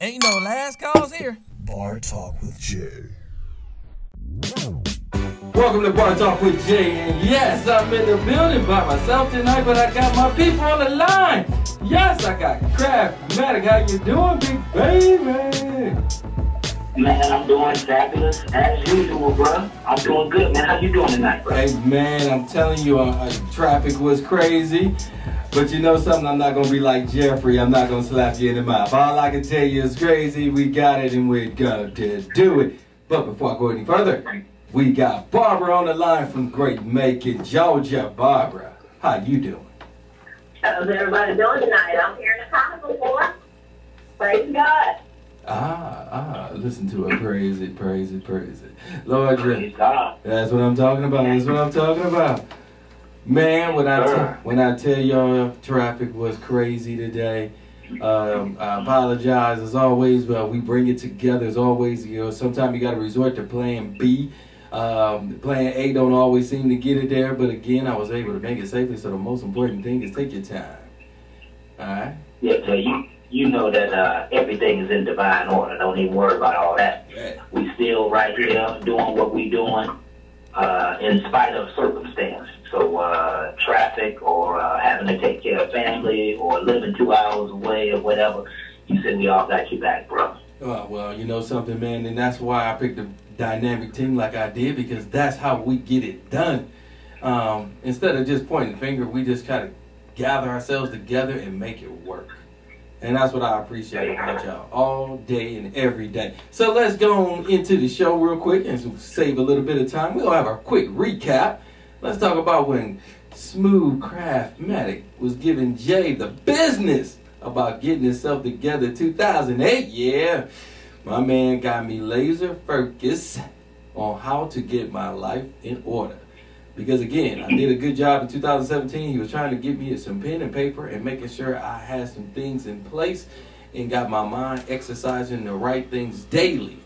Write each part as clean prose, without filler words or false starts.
Ain't no last calls here. Bar Talk with Jay. Welcome to Bar Talk with Jay, and yes, I'm in the building by myself tonight, but I got my people on the line. Yes, I got Craftmatic. How you doing, big baby? Man, I'm doing fabulous as usual, bro. I'm doing good, man. How you doing tonight, bro? Hey, man, I'm telling you, traffic was crazy. But you know something, I'm not going to be like Jeffrey. I'm not going to slap you in the mouth. All I can tell you is crazy. We got it and we're going to do it. But before I go any further, we got Barbara on the line from Great Macon, Georgia. Barbara, how you doing? How's everybody doing tonight? I'm here in the comical boy. Praise God. Listen to it. Praise it, praise it, praise it. Lord, Praise God. that's what I'm talking about. That's what I'm talking about. Man, when I tell y'all traffic was crazy today, I apologize as always, but we bring it together as always. You know, sometimes you got to resort to plan B. Plan A don't always seem to get it there, but again, I was able to make it safely, so the most important thing is take your time. All right? Yeah, so you know that everything is in divine order. Don't even worry about all that. Right. We still right here doing what we doing in spite of circumstance. So traffic or having to take care of family or living 2 hours away or whatever, you said we all got your back, bro. Well, you know something, man, and that's why I picked a dynamic team like I did, because that's how we get it done. Instead of just pointing the finger, we just kind of gather ourselves together and make it work. And that's what I appreciate about y'all all day and every day. So let's go on into the show real quick and save a little bit of time. We'll have a quick recap. Let's talk about when Smooth Craftmatic was giving Jay the business about getting himself together 2008. Yeah, my man got me laser focused on how to get my life in order. Because again, I did a good job in 2017. He was trying to get me some pen and paper and making sure I had some things in place and got my mind exercising the right things daily.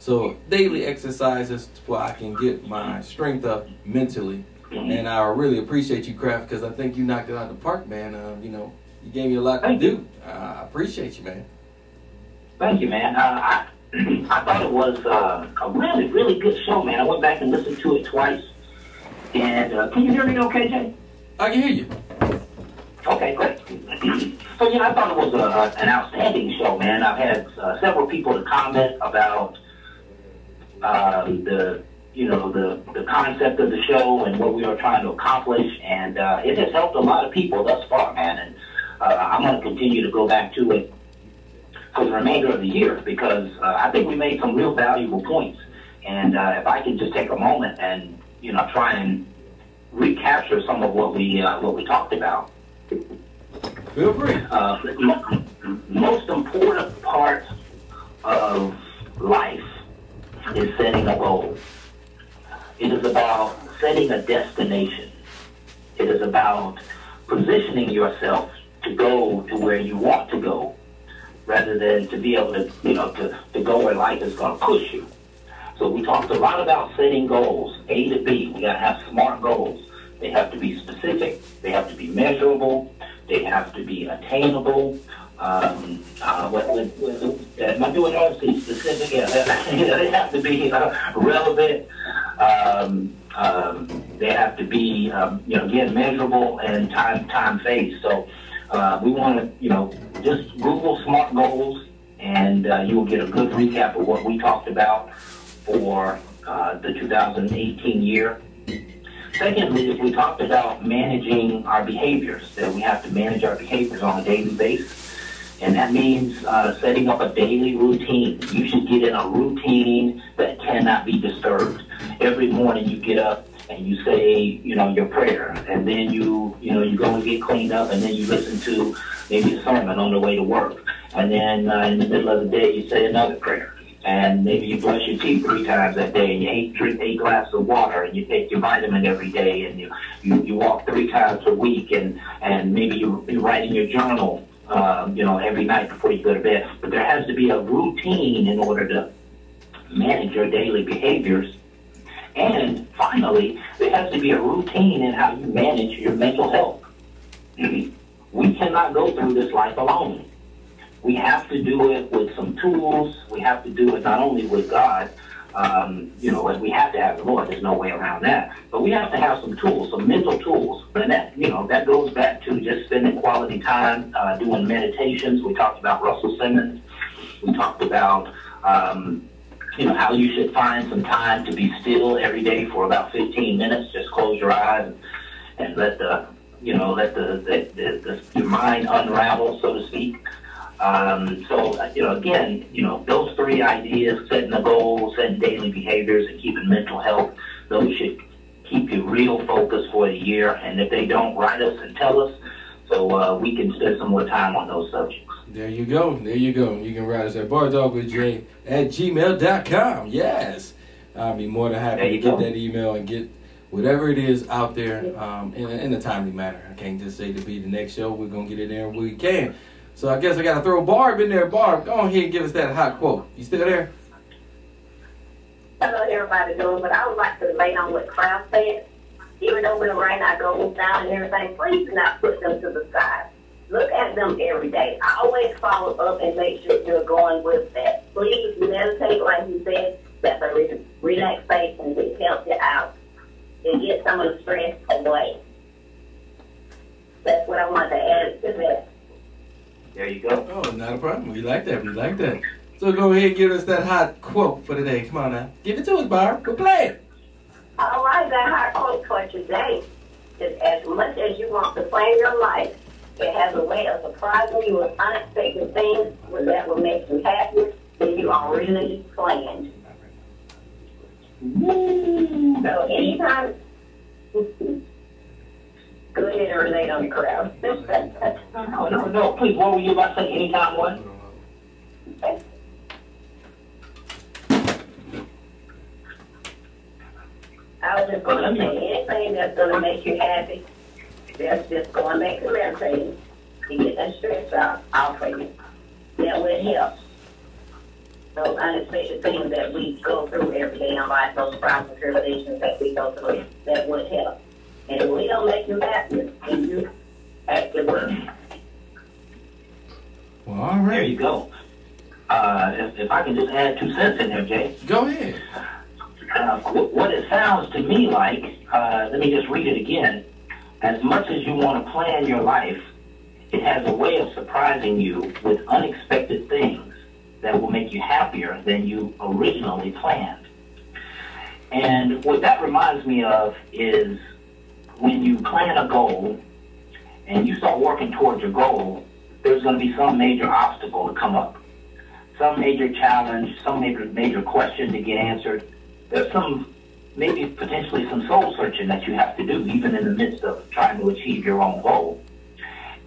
So daily exercises where I can get my strength up mentally. And I really appreciate you, Kraft, because I think you knocked it out of the park, man. You know, you gave me a lot to do. I appreciate you, man. Thank you, man. I thought it was a really, really good show, man. I went back and listened to it twice. And can you hear me okay, Jay? I can hear you. Okay, great. So, I thought it was an outstanding show, man. I've had several people to comment about the concept of the show and what we are trying to accomplish, and it has helped a lot of people thus far, man. And I'm going to continue to go back to it for the remainder of the year because I think we made some real valuable points. And if I can just take a moment and try and recapture some of what we talked about. Feel free. Most important part of life is setting a goal. It is about setting a destination. It is about positioning yourself to go to where you want to go, rather than to be able to, to go where life is going to push you. So we talked a lot about setting goals, A to B. We got to have SMART goals. They have to be specific. They have to be measurable. They have to be attainable. Am I doing all these specific? Yeah, they have to be relevant. They have to be, again, measurable and time-phased. So we want to, just Google SMART goals, and you will get a good recap of what we talked about for the 2018 year. Secondly, we talked about managing our behaviors, that we have to manage our behaviors on a daily basis. And that means setting up a daily routine. You should get in a routine that cannot be disturbed. Every morning you get up and you say, your prayer, and then you go and get cleaned up, and then you listen to maybe a sermon on the way to work. And then in the middle of the day you say another prayer. And maybe you brush your teeth 3 times a day, and you drink 8 glasses of water, and you take your vitamin every day, and you walk 3 times a week, and maybe you write in your journal, every night before you go to bed. But there has to be a routine in order to manage your daily behaviors. And finally, there has to be a routine in how you manage your mental health. We cannot go through this life alone. we have to do it with some tools. We have to do it not only with God, and we have to have the Lord. There's no way around that. But we have to have some tools, some mental tools. And that goes back to just spending quality time doing meditations. We talked about Russell Simmons. We talked about, how you should find some time to be still every day for about 15 minutes. Just close your eyes and let your mind unravel, so to speak. Those three ideas, setting a goal, setting daily behaviors, and keeping mental health, those should keep you real focused for the year. And if they don't, write us and tell us so we can spend some more time on those subjects. There you go. You can write us at bartalkwithj@gmail.com. Yes. I'll be more than happy to get that email and get whatever it is out there in a timely manner. I can't just say to be the next show. We're going to get it there when we can. So I guess I got to throw Barb in there. Barb, go ahead and give us that hot quote. You still there? I know everybody doing, but I would like to lay on what Kraft said. Even though we'll write our goals down and everything, please do not put them to the side. Look at them every day. Always follow up and make sure you're going with that. Please meditate, like you said. That's a relaxation that helps you out and get some of the stress away. That's what I want to add to that. There you go. Oh, not a problem. We like that. So go ahead and give us that hot quote for today. Come on now. Give it to us, Barb. We'll play it. All right, that hot quote for today is, as much as you want to plan your life, it has a way of surprising you with unexpected things that will make you happier than you originally planned. So anytime, go ahead and relate on the crowd. No, please, what were you about to say? Anytime what? Okay. I was just going to say, anything that's going to make you happy, that's just going back to meditating to get that stress out for you. That will help. Those unexpected things that we go through every day in life, those problems and tribulations that we go through, that would help. And if we don't make you happy, then you actually work. Well, all right. There you go. If I can just add 2 cents in there, Jay. Go ahead. What it sounds to me like, let me just read it again. As much as you want to plan your life, it has a way of surprising you with unexpected things that will make you happier than you originally planned. And what that reminds me of is when you plan a goal and you start working towards your goal, there's going to be some major obstacle to come up, some major challenge, some major question to get answered. There's maybe potentially some soul searching that you have to do, even in the midst of trying to achieve your own goal.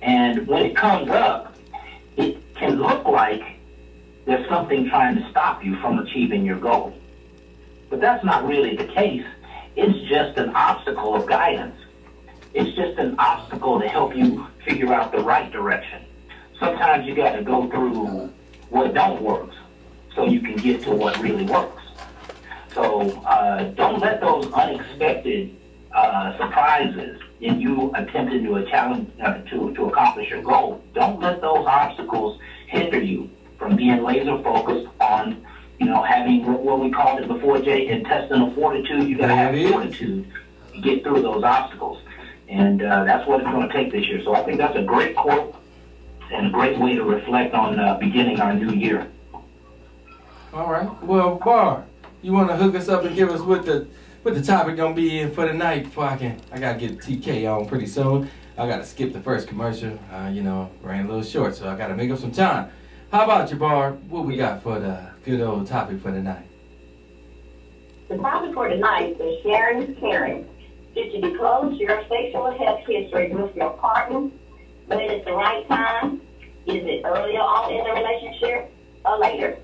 And when it comes up, it can look like there's something trying to stop you from achieving your goal. But that's not really the case. It's just an obstacle of guidance. It's just an obstacle to help you figure out the right direction. Sometimes you got to go through what don't work so you can get to what really works. So don't let those unexpected surprises in you attempting to to accomplish your goal. Don't let those obstacles hinder you from being laser focused on, having what we called it before, Jay, intestinal fortitude. You got to have fortitude to get through those obstacles, and that's what it's going to take this year. So I think that's a great quote and a great way to reflect on beginning our new year. All right. Well, Bar, you want to hook us up and give us what the topic gonna be in for the night? Before I gotta get TK on pretty soon. I gotta skip the first commercial. Ran a little short, so I gotta make up some time. How about you, Bar? What we got for the good old topic for the night? The topic for tonight is sharing is caring. Should you disclose your sexual health history with your partner? When it's the right time? Is it earlier on in the relationship or later?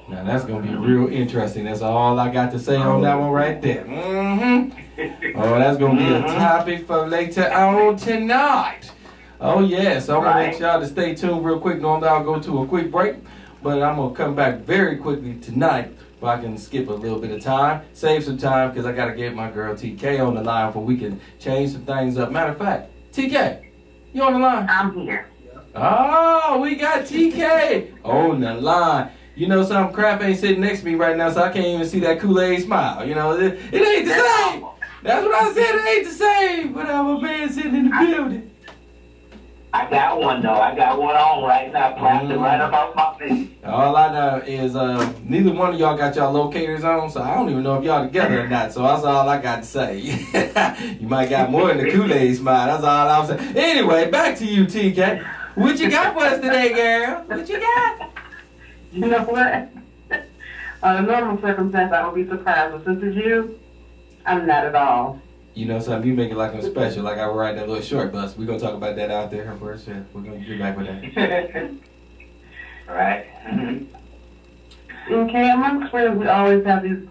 Now that's gonna be real interesting. That's all I got to say on that one right there. Oh, that's gonna be a topic for later on tonight. Oh yes, I'm gonna let y'all to stay tuned real quick. Normally I'll go to a quick break, but I'm gonna come back very quickly tonight if I can skip a little bit of time, save some time, because I gotta get my girl TK on the line for we can change some things up. Matter of fact, TK, you on the line? I'm here. Oh, we got TK on the line. You know something, Crap ain't sitting next to me right now, so I can't even see that Kool-Aid smile. You know, it ain't the same. That's what I said, it ain't the same. But I'm a man sitting in the building. I got one, though. I got one on right now, plastered right above my face. All I know is neither one of y'all got y'all locators on, so I don't even know if y'all together or not. So that's all I got to say. You might got more than the Kool-Aid smile. That's all I'm saying. Anyway, back to you, TK. What you got for us today, girl? What you got? You know what? Under normal circumstance, I would be surprised, but since it's you, I'm not at all. You know something, you make it like I'm special, like I was riding that little short bus. We're going to talk about that out there first. Yeah, we're going to get back with that. All right. Okay, amongst friends, we always have these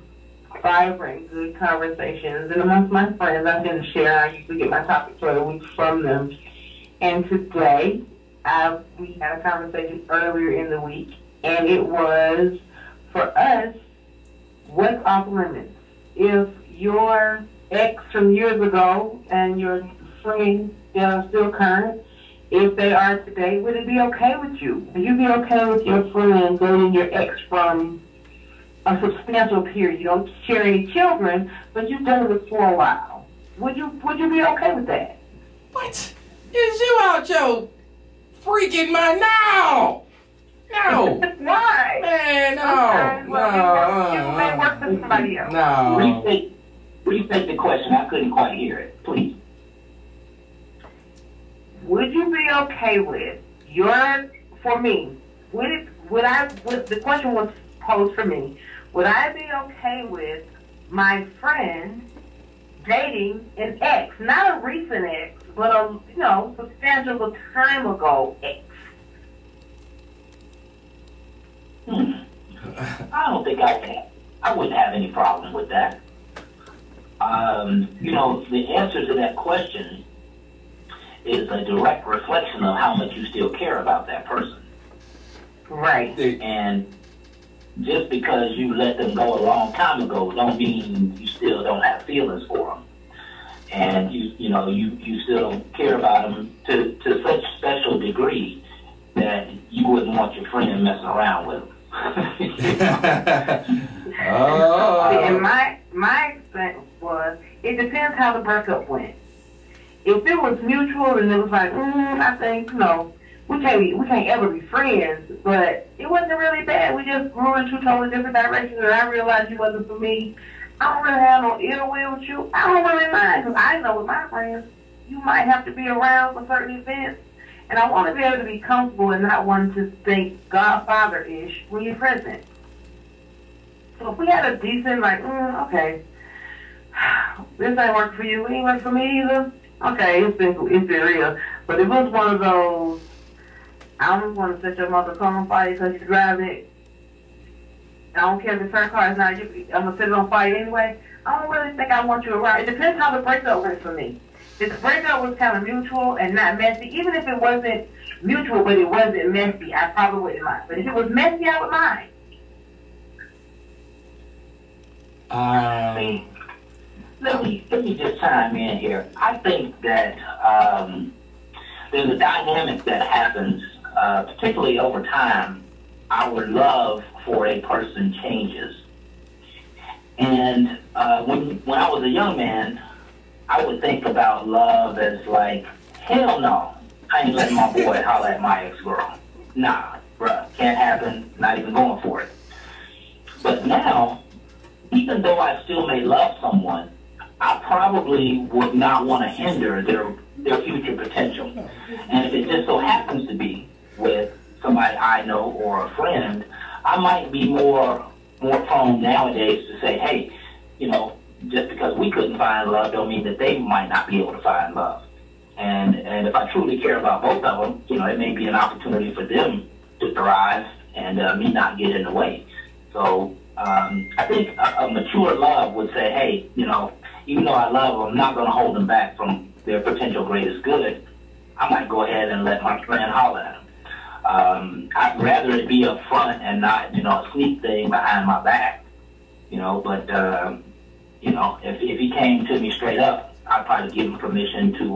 vibrant, good conversations. And amongst my friends, I tend to share. I usually get my topics for the week from them. And today, we had a conversation earlier in the week, and it was, for us, what's off limits? If your ex from years ago and your friends that are still current, if they are today, would it be okay with you? Would you be okay with your friend dating your ex from a substantial period? You don't share any children, but you've done this for a while. Would you be okay with that? What? Is you out your freaking mind now? No. Why? Man, no. Okay, well, you may work for somebody else. No. Restate the question. I couldn't quite hear it. Please. Would you be okay with for me, the question was posed for me, would I be okay with my friend dating an ex, not a recent ex, but a, substantial time ago ex? I don't think I wouldn't have any problem with that. The answer to that question is a direct reflection of how much you still care about that person. Right. And just because you let them go a long time ago don't mean you still don't have feelings for them. And you still care about them to such special degree that you wouldn't want your friend messing around with them. Oh. And my experience was, it depends how the breakup went. If it was mutual and it was like, I think, we can't ever be friends, but it wasn't really bad. We just grew in two totally different directions, and I realized you wasn't for me. I don't really have no ill will with you. I don't really mind, because I know with my friends, you might have to be around for certain events, and I want to be able to be comfortable and not want to think Godfather-ish when you're present. So if we had a decent, okay, this ain't working for you, it ain't working for me either. Okay, it's been real. But if it was one of those, I don't want to set your mother car on fire because you're driving it. I don't care if it's her car, it's not you. I'm going to set it on fire anyway. I don't really think I want you around. It depends how the breakup went for me. If the breakup was kind of mutual and not messy, even if it wasn't mutual but it wasn't messy, I probably wouldn't mind. But if it was messy, I would mind. Let me just chime in here. I think that there's a dynamic that happens, particularly over time. Our love for a person changes. And when I was a young man, I would think about love as like, hell no, I ain't letting my boy holler at my ex-girl. Nah, bruh, can't happen, not even going for it. But now, even though I still may love someone, I probably would not want to hinder their future potential. And if it just so happens to be with somebody I know or a friend, I might be more prone nowadays to say, hey, just because we couldn't find love don't mean that they might not be able to find love. And if I truly care about both of them, it may be an opportunity for them to thrive and me not get in the way. So I think a mature love would say, hey, even though I love them, I'm not going to hold them back from their potential greatest good. I might go ahead and let my friend holler at them. I'd rather it be up front and not, a sneak thing behind my back, but, if he came to me straight up, I'd probably give him permission to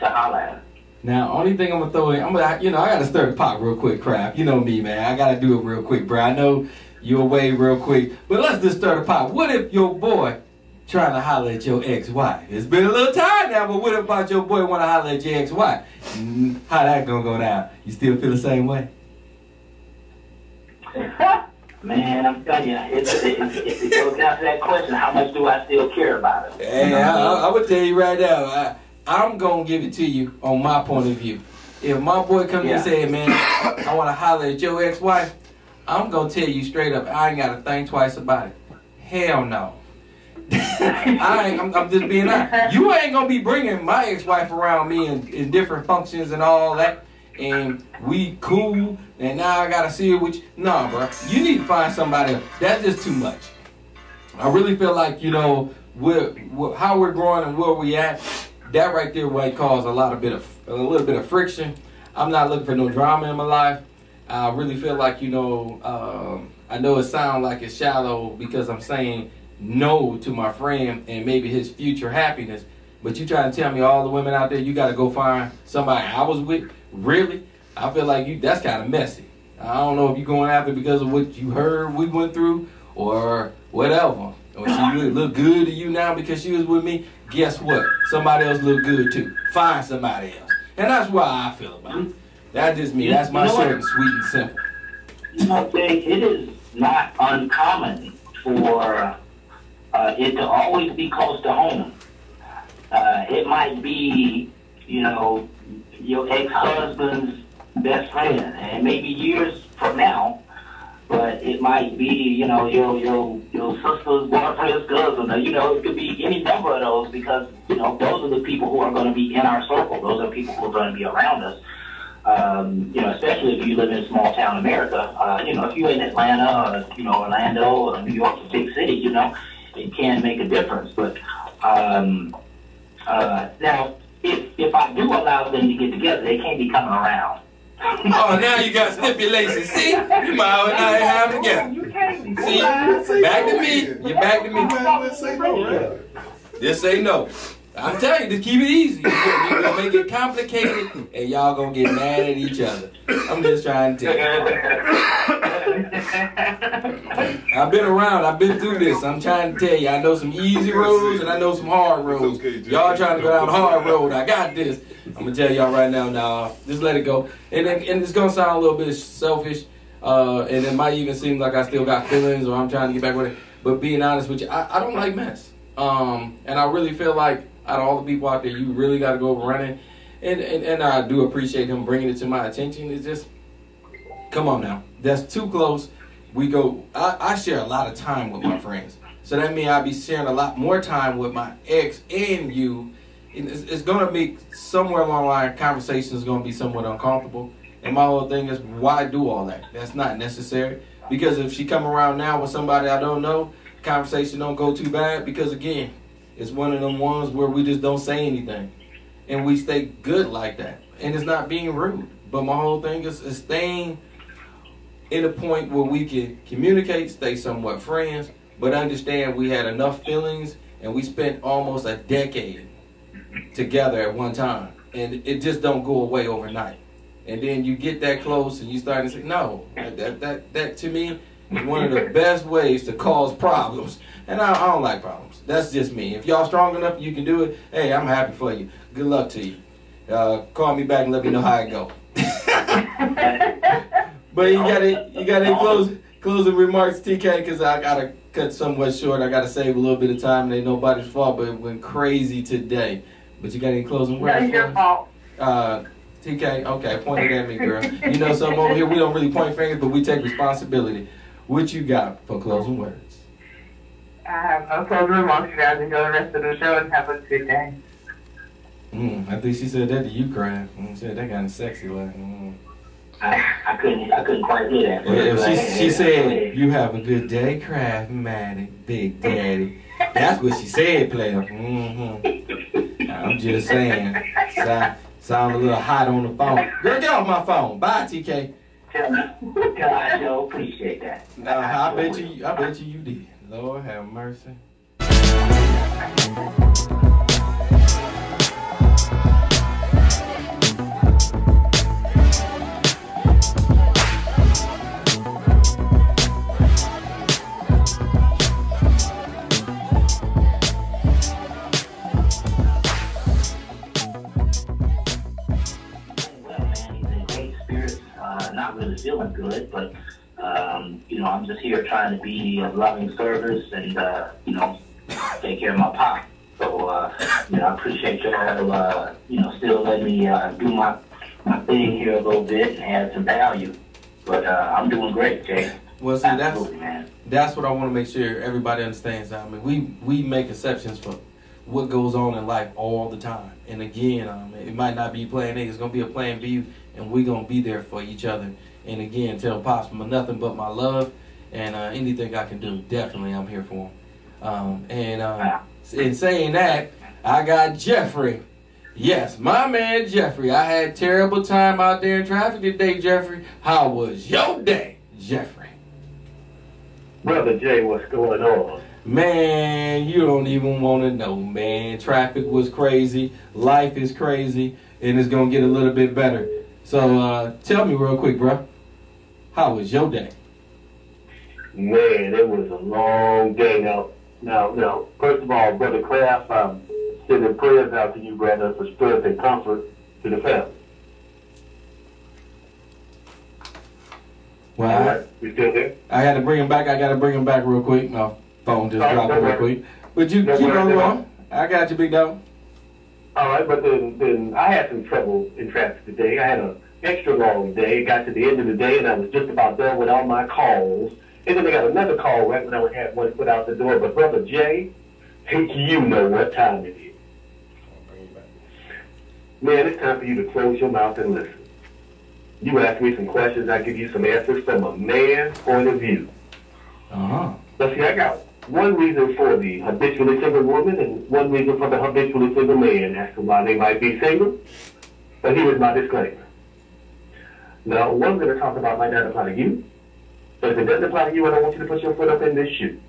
holler at him. Now, only thing I'm gonna throw in, I gotta stir the pot real quick, Kraft. You know me, man. I gotta do it real quick, bro. I know you're away real quick, but let's just stir the pot. What if your boy trying to holler at your ex-wife? It's been a little time now, but what about your boy want to holler at your ex-wife? How that gonna go down? You still feel the same way? Man, I'm telling you, if it goes down to that question, how much do I still care about it? Hey, I would tell you right now, I'm going to give it to you on my point of view. If my boy comes and say, man, I want to holler at your ex-wife, I'm going to tell you straight up, I ain't got to think twice about it. Hell no. I'm just being honest. You ain't going to be bringing my ex-wife around me in different functions and all that. And we cool, and now I gotta see it with you. Nah, bro, you need to find somebody else. That's just too much. I really feel like, how we're growing and where we at, that right there might cause a little bit of friction. I'm not looking for no drama in my life. I really feel like, I know it sounds like it's shallow because I'm saying no to my friend and maybe his future happiness. But you trying to tell me all the women out there, you got to go find somebody I was with? Really? I feel like that's kind of messy. I don't know if you're going after because of what you heard we went through or whatever. Or she look good to you now because she was with me. Guess what? Somebody else look good too. Find somebody else. And that's why I feel about it. That's just me. That's my short and sweet and simple. Jay, it is not uncommon for it to always be close to home. It might be, your ex-husband's best friend, and maybe years from now, but it might be, your sister's boyfriend's cousin, it could be any number of those because, those are the people who are going to be in our circle. Those are people who are going to be around us. Especially if you live in small town America, if you're in Atlanta or, Orlando or New York, a big city, it can make a difference. But, now, if I do allow them to get together, they can't be coming around. Oh, now you got stipulations. See? You might not have them together. See? Back to me. You're back to me. Just say no. I'm telling you, just keep it easy. You're going to make it complicated, and y'all going to get mad at each other. I'm just trying to tell you. I've been around. I've been through this. I'm trying to tell you. I know some easy roads, and I know some hard roads. Y'all trying to go down the hard road. I got this. I'm going to tell y'all right now, just let it go. And it's going to sound a little bit selfish, and it might even seem like I still got feelings or I'm trying to get back with it. But being honest with you, I don't like mess. And I really feel like out of all the people out there, you really got to go running. And I do appreciate him bringing it to my attention. It's just, come on now. That's too close. I share a lot of time with my friends. So that means I'll be sharing a lot more time with my ex and you. And it's going to be somewhere along the line, conversation is going to be somewhat uncomfortable. And my whole thing is, why do all that? That's not necessary. Because if she come around now with somebody I don't know, conversation don't go too bad. Because again, it's one of them ones where we just don't say anything. And we stay good like that. And it's not being rude. But my whole thing is staying in a point where we can communicate, stay somewhat friends, but understand we had enough feelings and we spent almost a decade together at one time. And it just don't go away overnight. And then you get that close and you start to say, no, that to me is one of the best ways to cause problems. And I don't like problems. That's just me. If y'all strong enough, you can do it. Hey, I'm happy for you. Good luck to you. Call me back and let me know how it go. But you got any closing remarks, TK? Because I gotta cut somewhat short. I gotta save a little bit of time. It ain't nobody's fault, but it went crazy today. But you got any closing words? That's your fault. TK, okay, point it at me, girl. You know something over here, we don't really point fingers, but we take responsibility. What you got for closing words? I have no closing remarks. You guys enjoy the rest of the show and have a good day. I think she said that to you, Kraft. She said that kind of sexy, like. I couldn't quite hear that. She said, "You have a good day, Kraft, Matty, Big Daddy." That's what she said, player. I'm just saying. Sound a little hot on the phone. Girl, get off my phone. Bye, TK. God, Joe, appreciate that. I bet you did. Lord have mercy. I'm just here trying to be a loving service and, take care of my pop. So, I appreciate y'all, still letting me do my thing here a little bit and add some value. But I'm doing great, Jay. Well, see, Man. that's what I want to make sure everybody understands. I mean, we make exceptions for what goes on in life all the time. And again, it might not be plan A. It's going to be a plan B, and we're going to be there for each other. And again, tell Pops nothing but my love, and anything I can do, definitely I'm here for him. In saying that, I got Jeffrey. Yes, my man Jeffrey. I had terrible time out there in traffic today, Jeffrey. How was your day, Jeffrey? Brother Jay, what's going on? Man, you don't even want to know, man. Traffic was crazy. Life is crazy. And it's going to get a little bit better. So, tell me real quick, bro. How was your day? Man, it was a long day. Now, first of all, Brother Kraft, I'm sending prayers out to you, brother, for strength and comfort to the family. Well, all right, we still there? I had to bring him back. I got to bring him back real quick. My phone just dropped real quick. But you keep on going. I got you, big dog. All right, but then I had some trouble in traffic today. I had an extra long day. It got to the end of the day, and I was just about done with all my calls. And then I got another call right when I had one put out the door. But Brother Jay, you know what time it is. Man, it's time for you to close your mouth and listen. You ask me some questions, I give you some answers from a man's point of view. Let's see, I got one reason for the habitually single woman and one reason for the habitually single man as to why they might be single. But here is my disclaimer. Now, what I'm going to talk about might not apply to you. But if it doesn't apply to you, I don't want you to put your foot up in this shoe.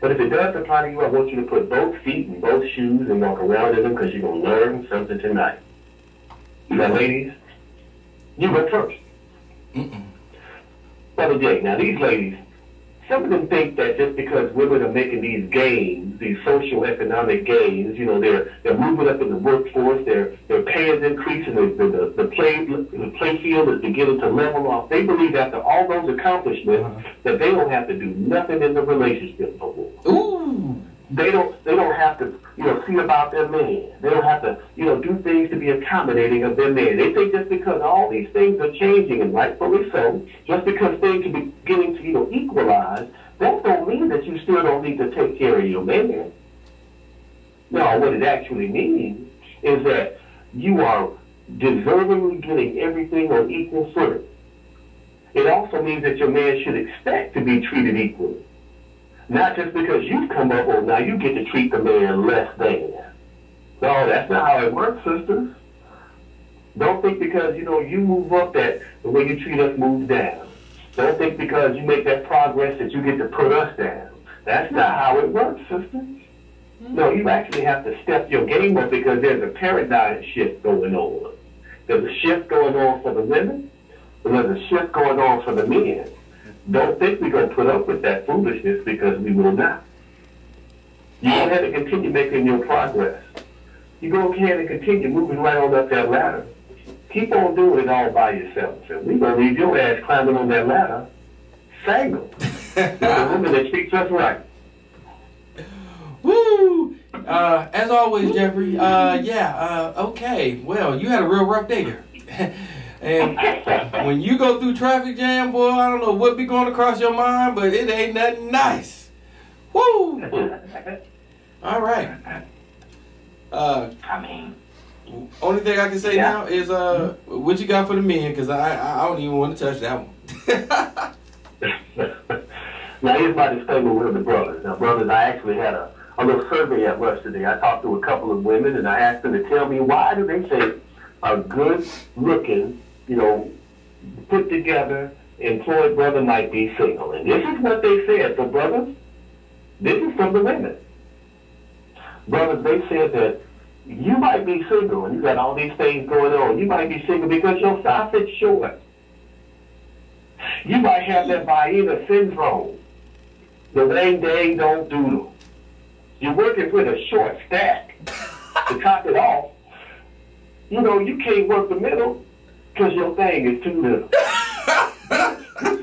But if it does apply to you, I want you to put both feet in both shoes and walk around in them because you're going to learn something tonight. Now, ladies, you went first. Brother Jay, now these ladies, some of them think that just because women are making these gains, these social economic gains, they're moving up in the workforce, their pay is increasing, the play field is beginning to level off. They believe after all those accomplishments that they don't have to do nothing in the relationship no more. Ooh. They don't have to, see about their man. They don't have to, do things to be accommodating of their man. They think just because all these things are changing, and rightfully so, just because things are beginning to, equalize, that don't mean that you still don't need to take care of your man. No, what it actually means is that you are deservingly getting everything on equal footing. It also means that your man should expect to be treated equally. Not just because you've come up, well, now you get to treat the man less than. No, that's not how it works, sisters. Don't think because, you move up that the way you treat us moves down. Don't think because you make that progress that you get to put us down. That's not how it works, sisters. No, you actually have to step your game up because there's a paradigm shift going on. There's a shift going on for the women, and there's a shift going on for the men. Don't think we're going to put up with that foolishness because we will not. You go ahead and continue making your progress. You go ahead and continue moving right on up that ladder. Keep on doing it all by yourself. And we're going to leave your ass climbing on that ladder single. The woman that treats us right. Woo! As always, Jeffrey, okay. Well, you had a real rough day there. And when you go through traffic jam, boy, I don't know what be going across your mind, but it ain't nothing nice. Woo! All right. Only thing I can say now is what you got for the men, because I don't even want to touch that one. Now, here's my disclaimer with the brothers. Now, brothers, I actually had a little survey at work today. I talked to a couple of women, and I asked them to tell me why do they think a good-looking, put together, employed brother might be single. And this is what they said. So, brothers, this is from the women. Brothers, they said that you might be single and you got all these things going on. You might be single because your size fits short. You might have that Vienna syndrome. The dang dang don't doodle. You're working with a short stack to top it off. You can't work the middle because your thing is too little.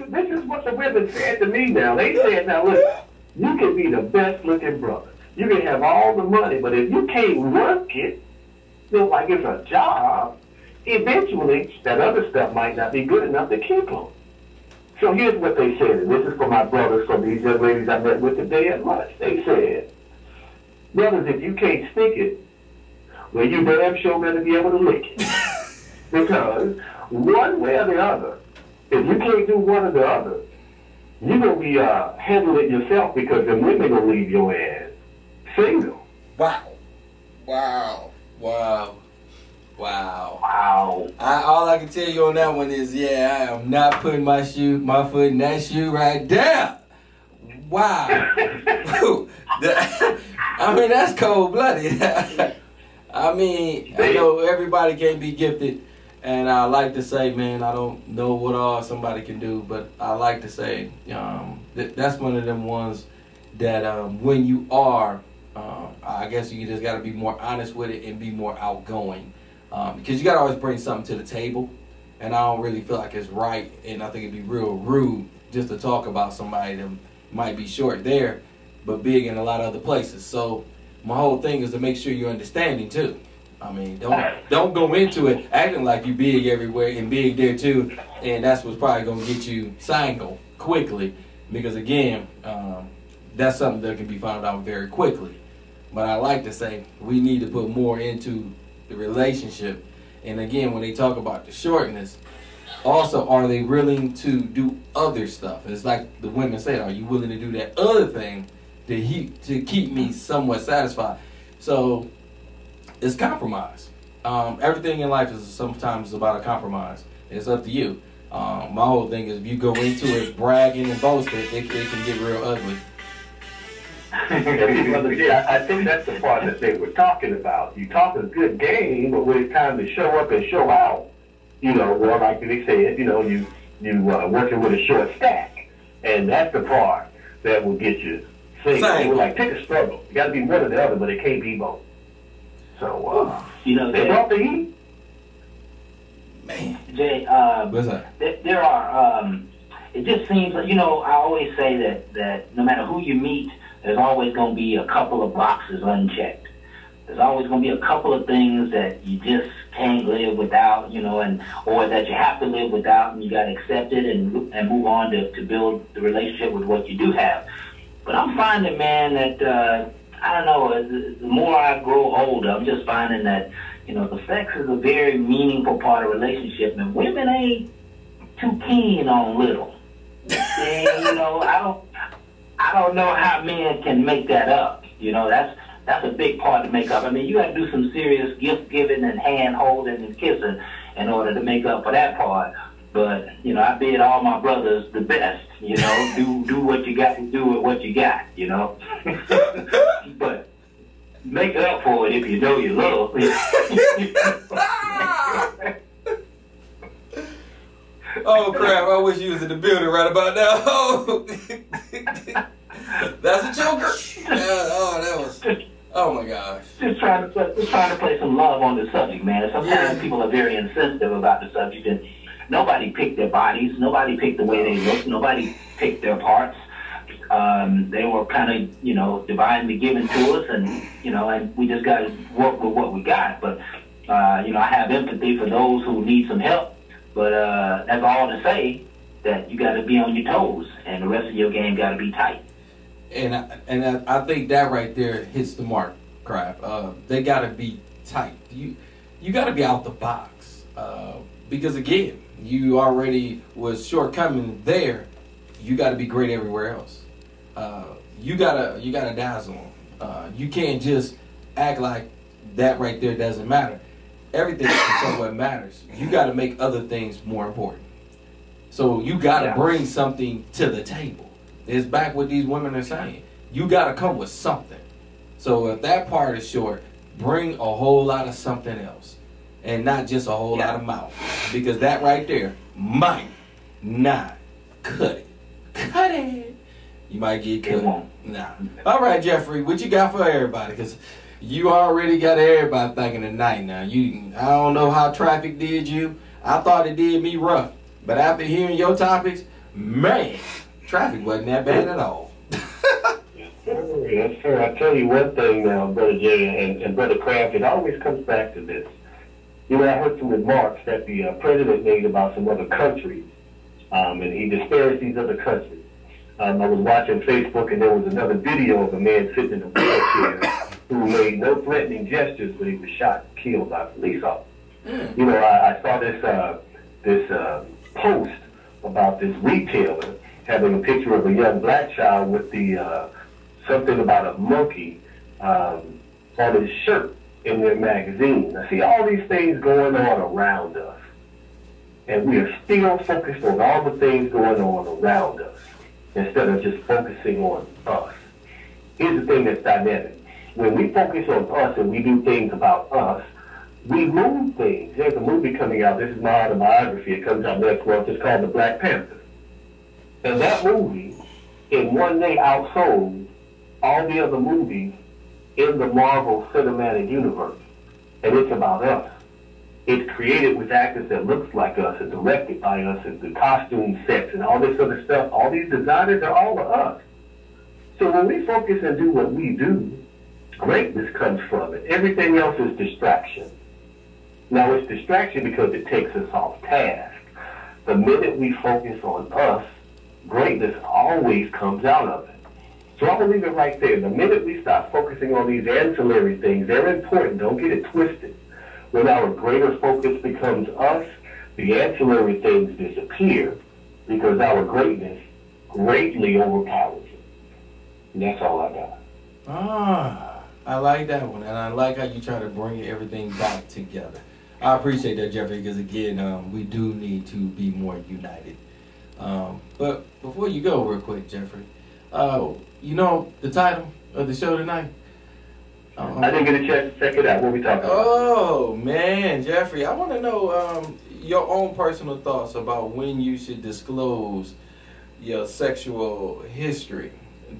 This is what the women said to me now. They said, now look, you can be the best looking brother. You can have all the money, but if you can't work it, feel like it's a job, eventually that other stuff might not be good enough to keep them. So here's what they said, and this is for my brothers, for these young ladies I met with today at lunch. They said, brothers, if you can't stick it, well, you damn sure better be able to lick it. Because one way or the other, if you can't do one or the other, you're going to be handling it yourself because the women going to leave your ass single. Wow. Wow. Wow. Wow. Wow. All I can tell you on that one is, yeah, I am not putting my foot in that shoe right there. Wow. I mean, that's cold-blooded. I mean, I know everybody can't be gifted, and I like to say, man, I don't know what all somebody can do, but I like to say that's one of them ones that when you are, I guess you just got to be more honest with it and be more outgoing. Because you got to always bring something to the table, and I don't really feel like it's right, and I think it'd be real rude just to talk about somebody that might be short there, but big in a lot of other places. So my whole thing is to make sure you're understanding too. I mean, don't go into it acting like you big everywhere and big there too, and that's what's probably gonna get you single quickly, because again, that's something that can be found out very quickly. But I like to say we need to put more into the relationship. And again, when they talk about the shortness, also, are they willing to do other stuff? It's like the women say, are you willing to do that other thing to keep me somewhat satisfied? So it's compromise. Everything in life is sometimes about a compromise. It's up to you. My whole thing is if you go into it bragging and boasting, it can get real ugly. I think that's the part that they were talking about. You talk a good game, but when it's time to show up and show out, or like they said, you working with a short stack, and that's the part that will get you single. Like, take a struggle. You got to be one or the other, but it can't be both. So, they brought the heat. Man, Jay, what's that? There are. It just seems, I always say that no matter who you meet, there's always going to be a couple of boxes unchecked. There's always going to be a couple of things that you just can't live without, or that you have to live without, and you got to accept it and move on to build the relationship with what you do have. But I'm finding, man, that I don't know. The more I grow older, I'm just finding that the sex is a very meaningful part of relationship, and women ain't too keen on little. And, I don't know how men can make that up. That's a big part to make up. I mean, you got to do some serious gift giving and hand holding and kissing in order to make up for that part. But I bid all my brothers the best. Do what you got to do with what you got. But make up for it if you know you love. Oh crap! I wish you was in the building right about now. Oh, that's a joker. That was. Oh my gosh. Just trying to play some love on the subject, man. And sometimes people are very insensitive about the subject, and nobody picked their bodies. Nobody picked the way they look. Nobody picked their parts. They were kind of, divinely given to us, and and we just got to work with what we got. But I have empathy for those who need some help. But that's all to say that you got to be on your toes, and the rest of your game got to be tight. And I think that right there hits the mark, Kraft. They got to be tight. You got to be out the box because again, you already was shortcoming there. You got to be great everywhere else. You gotta dazzle them. You can't just act like that right there doesn't matter. Everything is what matters. You got to make other things more important. So you got to bring something to the table. It's back what these women are saying. You got to come with something. So if that part is short, bring a whole lot of something else. And not just a whole lot of mouth. Because that right there might not cut it. Cut it. You might get cut. Nah. All right, Jeffrey, what you got for everybody? Because you already got everybody thinking tonight now. I don't know how traffic did you. I thought it did me rough. But after hearing your topics, Man, traffic wasn't that bad at all. Yes, sir. I tell you one thing now, Brother Jay and Brother Kraft, it always comes back to this. You know, I heard some remarks that the president made about some other countries, and he disparaged these other countries. I was watching Facebook, and there was another video of a man sitting in a wheelchair who made no threatening gestures, but he was shot and killed by a police officer. You know, I saw this post about this retailer having a picture of a young black child with the something about a monkey on his shirt in their magazine. I see all these things going on around us, and we are still focused on all the things going on around us instead of just focusing on us. Here's the thing that's dynamic. When we focus on us and we do things about us, we move things. There's a movie coming out. This is my autobiography. It comes out next month. It's called The Black Panther. And that movie, in one day, outsold all the other movies in the Marvel Cinematic Universe. And it's about us. It's created with actors that looks like us and directed by us, and the costume sets and all this other stuff. All these designers are all of us. So when we focus and do what we do, greatness comes from it. Everything else is distraction. Now, it's distraction because it takes us off task. The minute we focus on us, greatness always comes out of it. So I'm going to leave it right there. The minute we stop focusing on these ancillary things, they're important. Don't get it twisted. When our greater focus becomes us, the ancillary things disappear because our greatness greatly overpowers it. And that's all I got. I like that one, and I like how you try to bring everything back together. I appreciate that, Jeffrey, because again, we do need to be more united. But before you go real quick, Jeffrey, you know the title of the show tonight? I didn't get a chance to check it out. What we talking about? Oh, man, Jeffrey, I want to know your own personal thoughts about when you should disclose your sexual history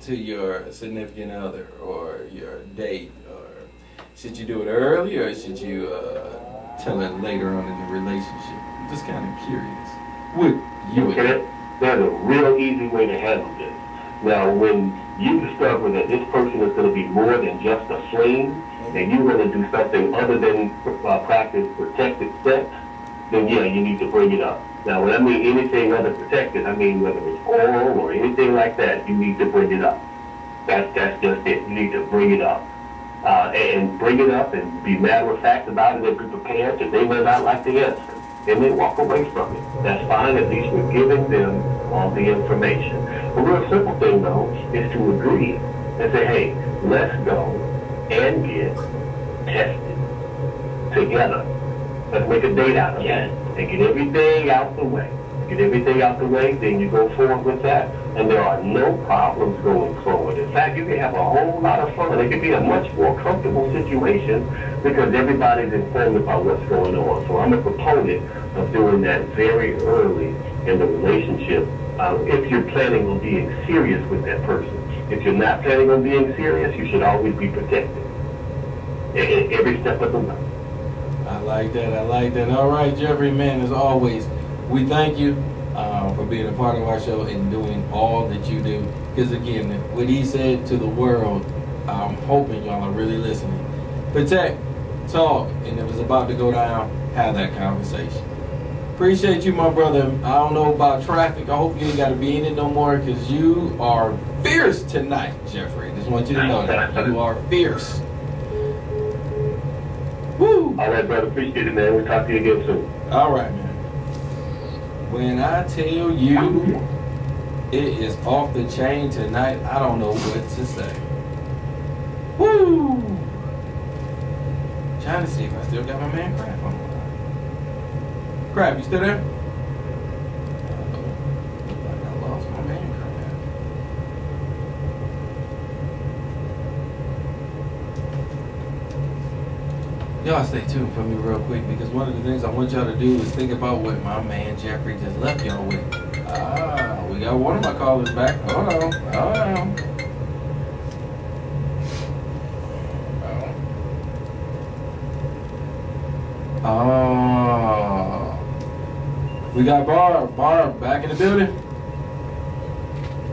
to your significant other or your date. Or should you do it early, or should you tell it later on in the relationship? I'm just kind of curious. There's a real easy way to handle this. Now, when you discover that this person is going to be more than just a fling, and you're going to do something other than practice protected sex, then yeah, you need to bring it up. Now, when I mean anything other protected, I mean whether it's oral or anything like that, you need to bring it up. That's just it. You need to bring it up. And bring it up and be matter of fact about it and be prepared, because they may not like the answer. They may walk away from it. That's fine. At least we're giving them all the information. The real simple thing, though, is to agree and say, hey, let's go and get tested together. Let's make a date out of it and get everything out the way. Get everything out the way, then you go forward with that, and there are no problems going forward. In fact, you can have a whole lot of fun. It can be a much more comfortable situation because everybody's informed about what's going on. So I'm a proponent of doing that very early in the relationship if you're planning on being serious with that person. If you're not planning on being serious, you should always be protected every step of the way. I like that. I like that. All right, Jeffrey, man, as always, we thank you for being a part of our show and doing all that you do. Because again, what he said to the world, I'm hoping y'all are really listening. Protect, talk, and if it's about to go down, have that conversation. Appreciate you, my brother. I don't know about traffic. I hope you ain't got to be in it no more, because you are fierce tonight, Jeffrey. Just want you to know that. You are fierce. Woo! All right, brother. Appreciate it, man. We'll talk to you again soon. All right, man. When I tell you it is off the chain tonight, I don't know what to say. Woo! Trying to see if I still got my man Crab on the line. Crab, you still there? Look like I lost my man Crab. Y'all stay tuned for me real quick, because one of the things I want y'all to do is think about what my man Jeffrey just left y'all with. We got one of my callers back. Hold on. We got Barb back in the building.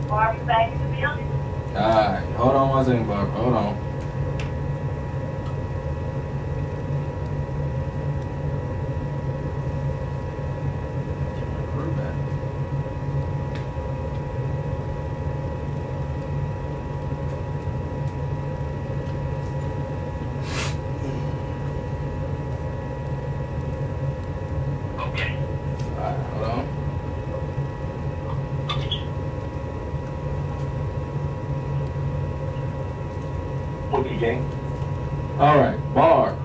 Barbie back in the building. Alright, hold on one second, Barbara. Hold on. Alright, Barb.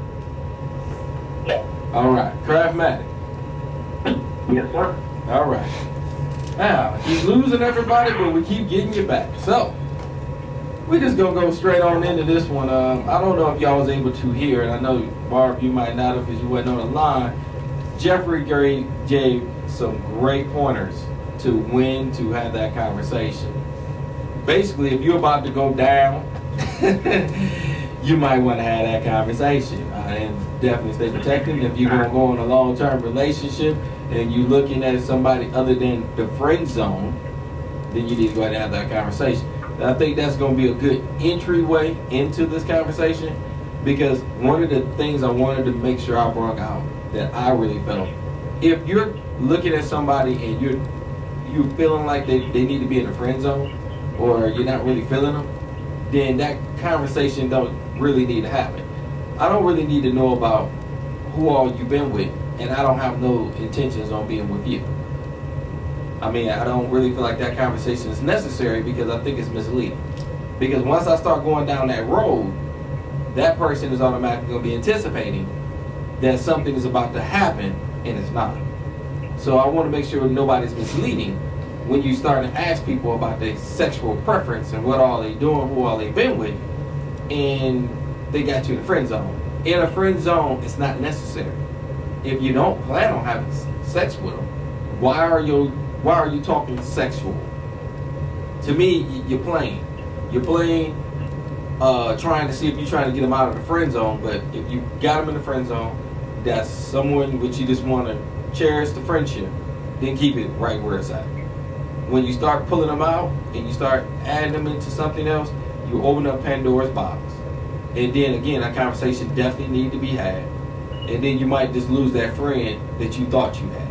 Alright, Craftmatic. Yes, sir. Alright. Now, he's losing everybody, but we keep getting you back. So, we're just going to go straight on into this one. I don't know if y'all was able to hear, and I know, Barb, you might not have because you wasn't on the line. Jeffrey gave some great pointers to when to have that conversation. Basically, if you're about to go down, you might want to have that conversation. And definitely stay protected. If you're going to go in a long-term relationship and you're looking at somebody other than the friend zone, then you need to go ahead and have that conversation. And I think that's going to be a good entryway into this conversation, because one of the things I wanted to make sure I brought out that I really felt, if you're looking at somebody and you're feeling like they need to be in the friend zone, or you're not really feeling them, then that conversation don't really need to happen. I don't really need to know about who all you've been with, and I don't have no intentions on being with you. I mean, I don't really feel like that conversation is necessary, because I think it's misleading. Because once I start going down that road, that person is automatically going to be anticipating that something is about to happen, and it's not. So I want to make sure nobody's misleading when you start to ask people about their sexual preference and what all they doing, who all they been with, and they got you in the friend zone. In a friend zone, it's not necessary. If you don't plan on having sex with them, why are you talking sexual? To me, you're playing. You're playing, trying to see if you're trying to get them out of the friend zone. But if you got them in the friend zone, that's someone which you just want to cherish the friendship, then keep it right where it's at. When you start pulling them out and you start adding them into something else, you open up Pandora's box. And then again, that conversation definitely need to be had. And then you might just lose that friend that you thought you had.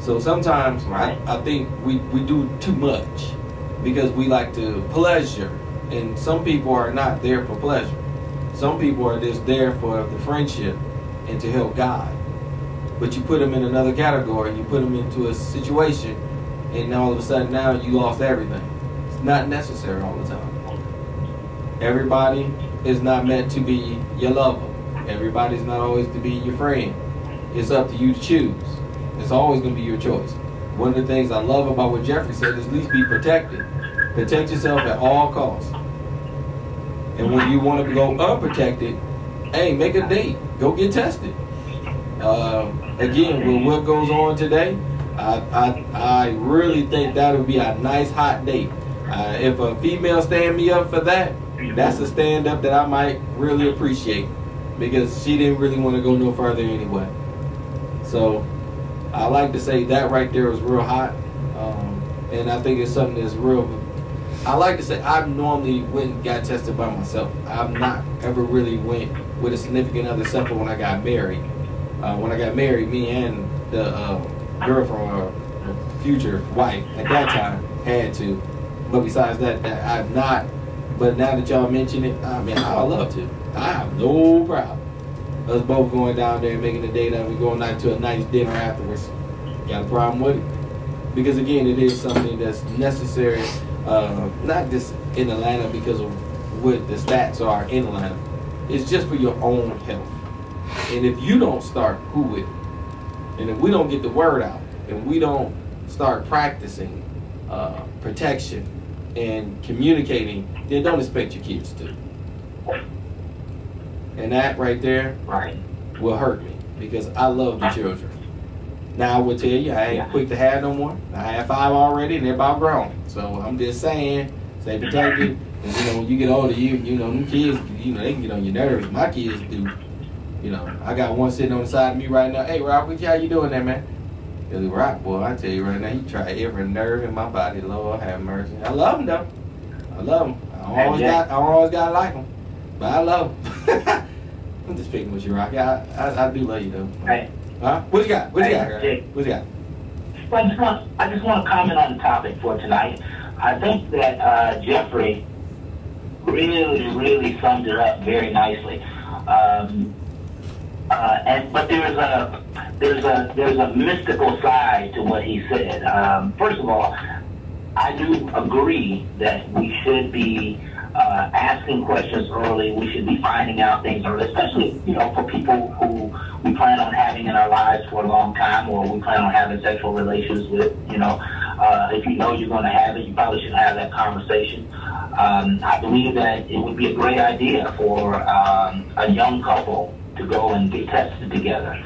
So sometimes I think we do too much because we like to pleasure. And some people are not there for pleasure. Some people are just there for the friendship and to help God. But you put them in another category, you put them into a situation, and all of a sudden now you lost everything. It's not necessary all the time. Everybody is not meant to be your lover. Everybody's not always to be your friend. It's up to you to choose. It's always going to be your choice. One of the things I love about what Jeffrey said is at least be protected. Protect yourself at all costs. And when you want to go unprotected, hey, make a date. Go get tested. Again, with what goes on today, I really think that would be a nice hot date. If a female stand me up for that, that's a stand up that I might really appreciate, because she didn't really want to go no further anyway. So I like to say that right there was real hot, and I think it's something that's real. I like to say I normally went and got tested by myself. I've not ever really went with a significant other except for when I got married. When I got married, me and the girlfriend, or future wife at that time, had to. But besides that, I've not. But now that y'all mention it, I mean, I would love to. I have no problem. Us both going down there and making a date and we going out to a nice dinner afterwards. Got a problem with it? Because again, it is something that's necessary, not just in Atlanta because of what the stats are in Atlanta. It's just for your own health. And if you don't start, who will? And if we don't get the word out, and we don't start practicing protection and communicating, then don't expect your kids to. And that right there will hurt me, because I love the children. Now I will tell you, I ain't quick to have no more. I have 5 already, and they're about grown. So I'm just saying, stay protected. And you know, when you get older, you know, them kids, you know, they can get on your nerves. My kids do. You know, I got one sitting on the side of me right now. Hey, Rob, how you doing there, man? Cause Rock, boy, I tell you right now, he tried every nerve in my body. Lord have mercy. I love him though. I love him. I always gotta like him, but I love him. I'm just picking with you, Rock. I do love you though. Hey. Huh? What you got? What you got? Jake. What you got? Well, I just want to comment on the topic for tonight. I think that Jeffrey really summed it up very nicely. But there's a mystical side to what he said. First of all, I do agree that we should be asking questions early. We should be finding out things early, especially for people who we plan on having in our lives for a long time, or we plan on having sexual relations with. If you know you're going to have it, you probably should have that conversation. I believe that it would be a great idea for a young couple to go and get tested together.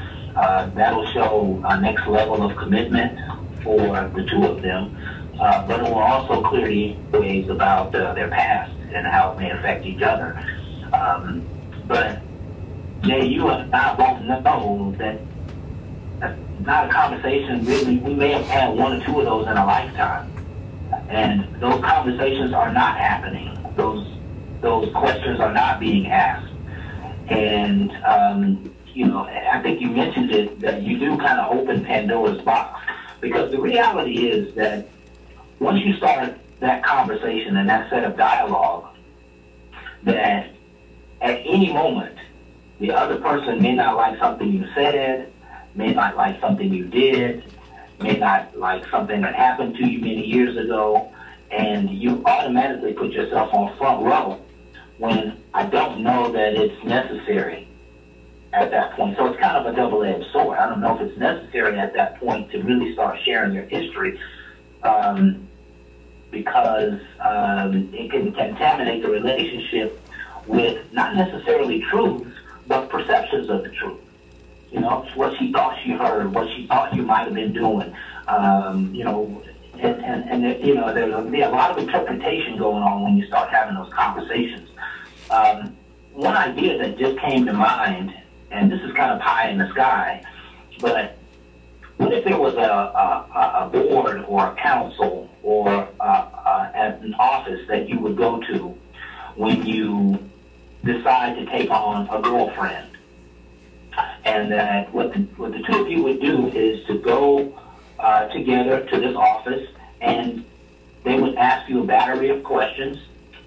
That'll show a next level of commitment for the two of them, but it will also clear the ways about their past and how it may affect each other. But Jay, you and I both know that that's not a conversation really. We may have had one or two of those in a lifetime, and those conversations are not happening. Those questions are not being asked. And I think you mentioned it, that you do kind of open Pandora's box, because the reality is that once you start that conversation and that set of dialogue, that at any moment the other person may not like something you said, may not like something you did, may not like something that happened to you many years ago, and you automatically put yourself on front row when I don't know that it's necessary at that point. So it's kind of a double-edged sword. I don't know if it's necessary at that point to really start sharing your history, because it can contaminate the relationship with not necessarily truths, but perceptions of the truth. What she thought she heard, what she thought you might have been doing. There'll be a lot of interpretation going on when you start having those conversations. One idea that just came to mind, and this is kind of pie in the sky, but what if there was a board or a council or an office that you would go to when you decide to take on a girlfriend? And that what the two of you would do is to go together to this office, and they would ask you a battery of questions,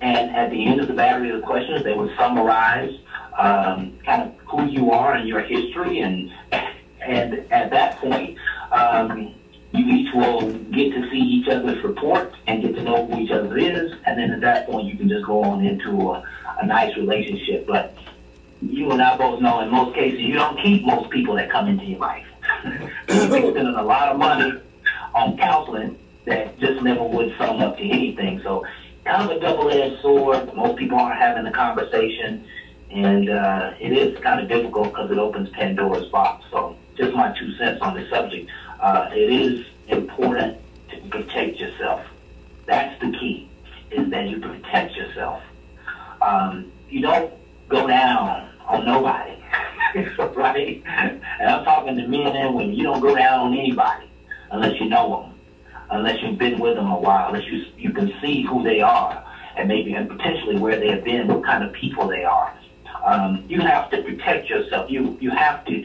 and at the end of the battery of questions, they would summarize kind of who you are and your history, and at that point, you each will get to see each other's report and get to know who each other is, and then at that point, you can just go on into a nice relationship. But you and I both know in most cases, you don't keep most people that come into your life. You're spending a lot of money on counseling that just never would sum up to anything. So kind of a double-edged sword. Most people aren't having the conversation, and it is kind of difficult because it opens Pandora's box. So just my 2 cents on the subject. It is important to protect yourself. That's the key, is that you protect yourself. You don't go down on nobody, right? And I'm talking to men and women. You don't go down on anybody unless you know them, unless you've been with them a while, unless you can see who they are and potentially where they have been, what kind of people they are. You have to protect yourself. You have to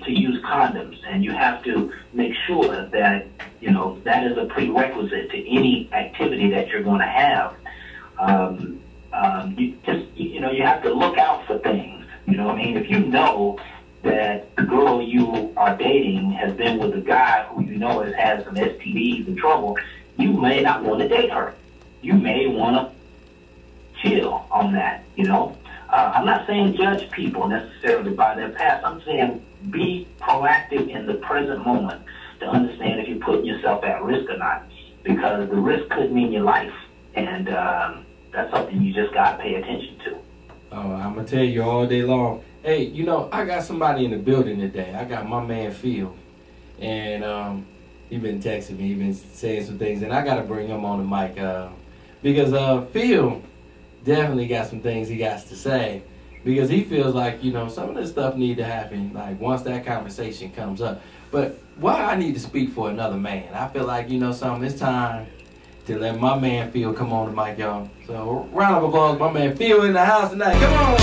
use condoms, and you have to make sure that that is a prerequisite to any activity that you're going to have. You have to look out for things. If you know that the girl you are dating has been with a guy who has had some STDs and trouble, you may not want to date her. You may want to chill on that. I'm not saying judge people necessarily by their past. I'm saying be proactive in the present moment to understand if you're putting yourself at risk or not, because the risk could mean your life, and that's something you just got to pay attention to. Oh, I'm going to tell you all day long. Hey, I got somebody in the building today. I got my man Phil, and he been texting me, he been saying some things, and I got to bring him on the mic because Phil definitely got some things he got to say, because he feels like, some of this stuff need to happen, like, once that conversation comes up. But why I need to speak for another man? I feel like, you know something, it's time to let my man Phil come on the mic, y'all. So round of applause, my man Phil in the house tonight. Come on.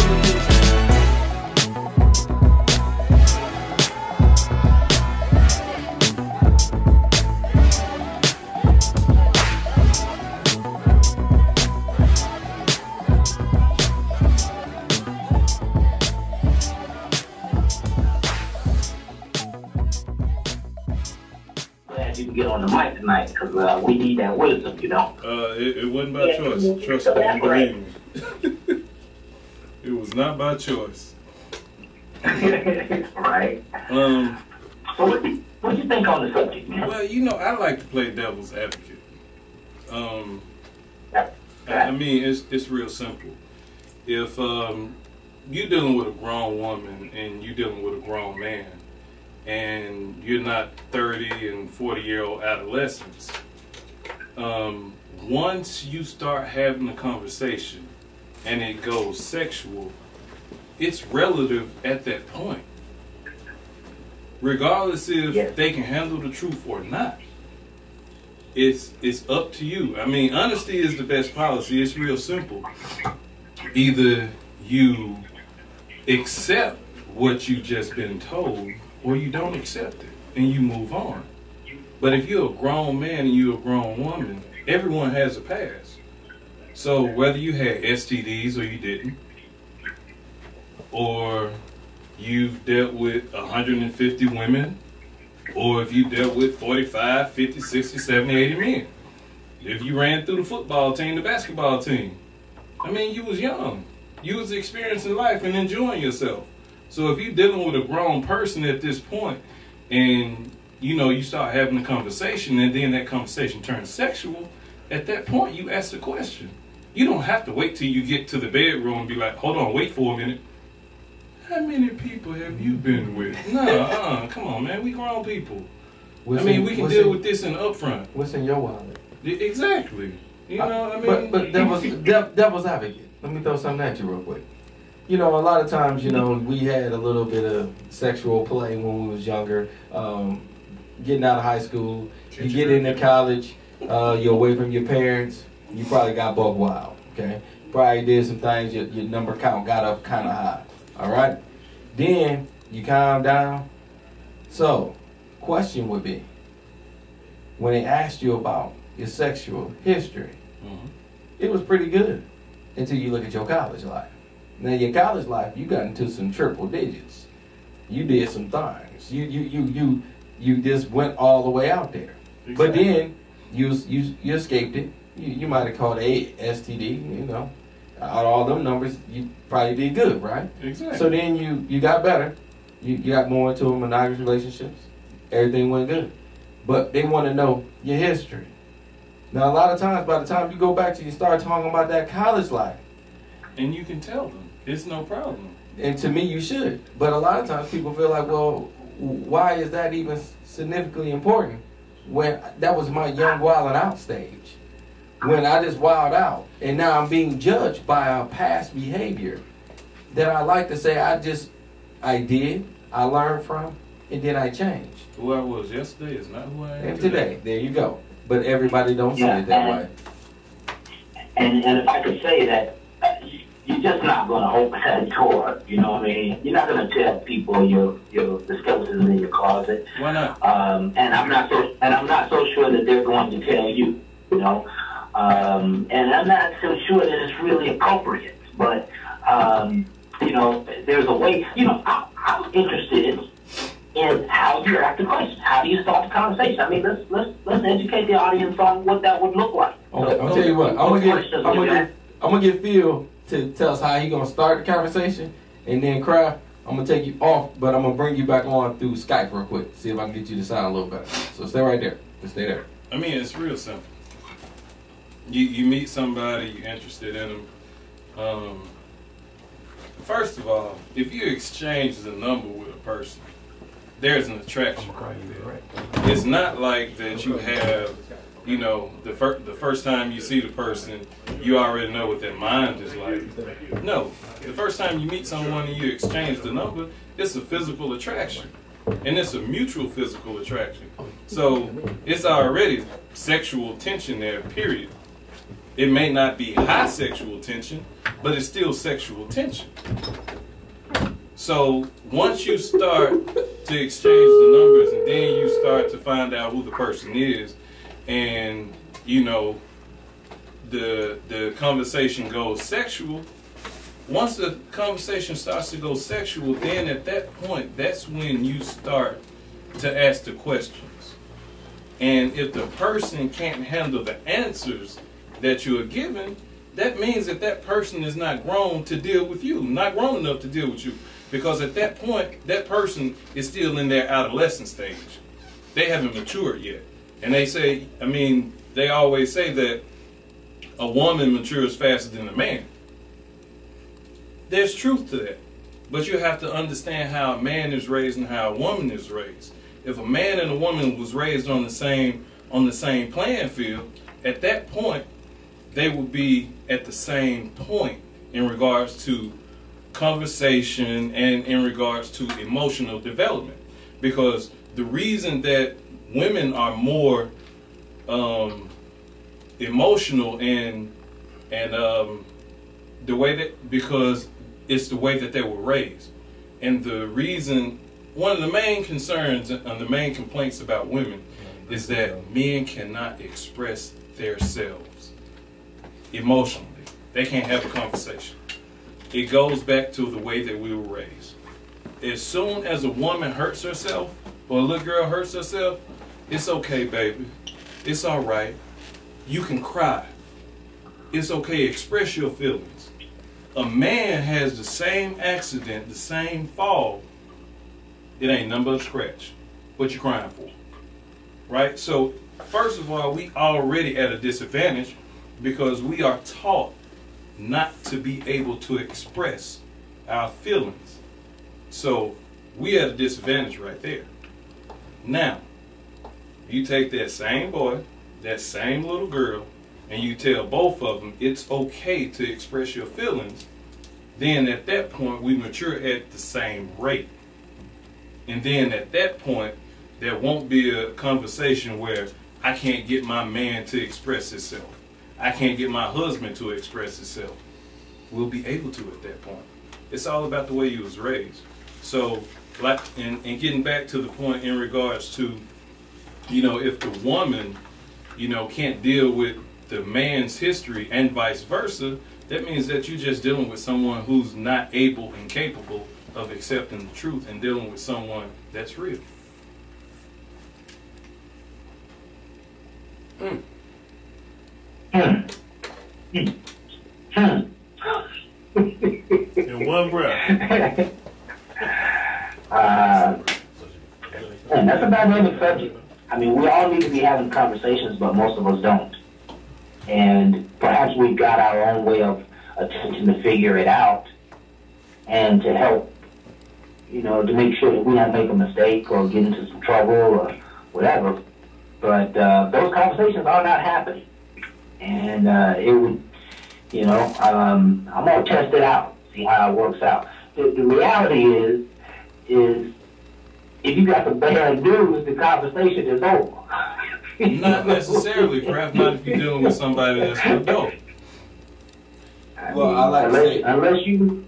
You can get on the mic tonight because we need that wisdom, you know. It wasn't by choice. Trust me, you believe me. It was not by choice. Right. So what do you think on the subject, man? Well, you know, I like to play devil's advocate. I mean, it's real simple. If you're dealing with a grown woman and you're dealing with a grown man, and you're not 30 and 40-year-old adolescents, once you start having a conversation and it goes sexual, it's relative at that point. Regardless if they can handle the truth or not. It's up to you. I mean, honesty is the best policy. It's real simple. Either you accept what you just been told, or you don't accept it and you move on. But if you're a grown man and you're a grown woman, everyone has a past. So whether you had STDs or you didn't, or you've dealt with 150 women, or if you dealt with 45, 50, 60, 70, 80 men. If you ran through the football team, the basketball team. I mean, you was young. You was experiencing life and enjoying yourself. So if you're dealing with a grown person at this point and, you know, you start having a conversation and then that conversation turns sexual, at that point you ask the question. You don't have to wait till you get to the bedroom and be like, hold on, wait for a minute. How many people have you been with? No, come on, man. We grown people. We can deal with this in upfront. What's in your wallet? Exactly. You know what I mean? But devil's advocate. Let me throw something at you real quick. You know, a lot of times, you know, we had a little bit of sexual play when we was younger. Getting out of high school, you get into college, you're away from your parents, you probably got buck wild, okay? Probably did some things, your number count got up kind of high, all right? Then you calm down. So, question would be, when they asked you about your sexual history, it was pretty good until you look at your college life. Now, your college life, you got into some triple digits. You did some things. You just went all the way out there. Exactly. But then you escaped it. You might have caught a STD. You know, out of all them numbers, you probably did good, right? Exactly. So then you got better. You got more into monogamous relationships. Everything went good. But they want to know your history. Now, a lot of times, by the time you go back to you start talking about that college life, and you can tell them. It's no problem. And to me, you should. But a lot of times people feel like, well, why is that even significantly important when that was my young wilding out stage? When I just wild out. And now I'm being judged by a past behavior that I like to say I did, I learned from, and then I changed. Who I was yesterday is not who I am today. There you go. But everybody don't see it that way. And if I could say that, you're just not going to open that door. You know what I mean? You're not going to tell people the skeletons in your closet. Why not? And I'm not so sure that they're going to tell you. You know, and I'm not so sure that it's really appropriate. But you know, there's a way. You know, I'm interested in how you ask the question. How do you start the conversation? I mean, let's educate the audience on what that would look like. Okay, I'll tell you what. I'm gonna get Phil to tell us how he gonna start the conversation, and then Kraft, I'm gonna take you off, but I'm gonna bring you back on through Skype real quick. See if I can get you to sound a little better. So stay right there. Just stay there. I mean, it's real simple. You meet somebody, you're interested in them. First of all, if you exchange the number with a person, there's an attraction right there. It's not like that you have, you know, the first time you see the person, you already know what their mind is like. No, the first time you meet someone and you exchange the number, it's a physical attraction. and it's a mutual physical attraction. So it's already sexual tension there, period. It may not be high sexual tension, but it's still sexual tension. So once you start to exchange the numbers, and then you start to find out who the person is, and you know, the conversation goes sexual. Once the conversation starts to go sexual, then at that point, that's when you start to ask the questions. And if the person can't handle the answers that you are given, that means that that person is not grown to deal with you, not grown enough to deal with you. Because at that point, that person is still in their adolescent stage. They haven't matured yet. And they say, I mean, they always say that a woman matures faster than a man. There's truth to that. But you have to understand how a man is raised and how a woman is raised. If a man and a woman was raised on the same playing field, at that point, they would be at the same point in regards to conversation and in regards to emotional development. Because the reason that women are more emotional and the way that, because it's the way that they were raised. And the reason, one of the main concerns and the main complaints about women is that men cannot express themselves emotionally. They can't have a conversation. It goes back to the way that we were raised. As soon as a woman hurts herself, or a little girl hurts herself, it's okay, baby. It's all right. You can cry. It's okay. Express your feelings. A man has the same accident, the same fall. It ain't nothing but a scratch. What you crying for? Right? So, first of all, we already at a disadvantage because we are taught not to be able to express our feelings. So, we at a disadvantage right there. Now, you take that same boy, that same little girl, and you tell both of them it's okay to express your feelings, then at that point we mature at the same rate. And then at that point, there won't be a conversation where I can't get my man to express himself. I can't get my husband to express himself. We'll be able to at that point. It's all about the way you was raised. So, like, and getting back to the point in regards to, you know, if the woman, you know, can't deal with the man's history and vice versa, that means that you're just dealing with someone who's not able and capable of accepting the truth and dealing with someone that's real. In one breath. And that's a dynamic subject. I mean, we all need to be having conversations, but most of us don't. And perhaps we've got our own way of attempting to figure it out and to help, you know, to make sure that we don't make a mistake or get into some trouble or whatever. But those conversations are not happening. And it would, you know, I'm going to test it out, see how it works out. The reality is if you got the bad news, the conversation is over. Not necessarily, perhaps not if you're dealing with somebody that's an adult. Well, I like to say, unless you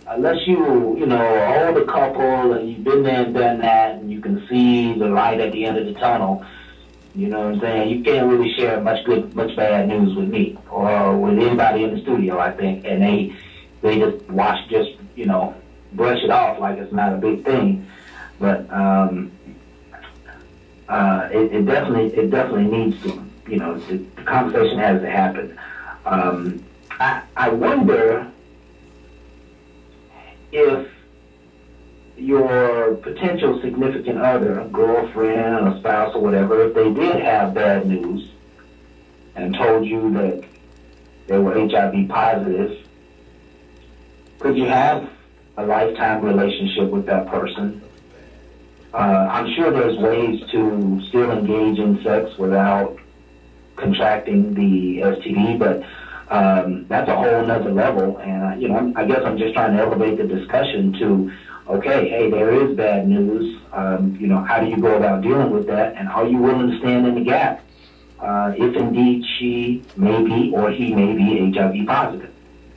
know, are older couple and you've been there and done that and you can see the light at the end of the tunnel, you know what I'm saying? You can't really share much bad news with me or with anybody in the studio, I think, and they just you know, brush it off like it's not a big thing. But it definitely needs to, you know, the conversation has to happen. I wonder if your potential significant other, a girlfriend or spouse or whatever, if they did have bad news and told you that they were HIV positive, could you have a lifetime relationship with that person? I'm sure there's ways to still engage in sex without contracting the STD, but that's a whole nother level. And, you know, I guess I'm just trying to elevate the discussion to okay, hey, there is bad news. You know, how do you go about dealing with that? And are you willing to stand in the gap if indeed she may be or he may be HIV positive?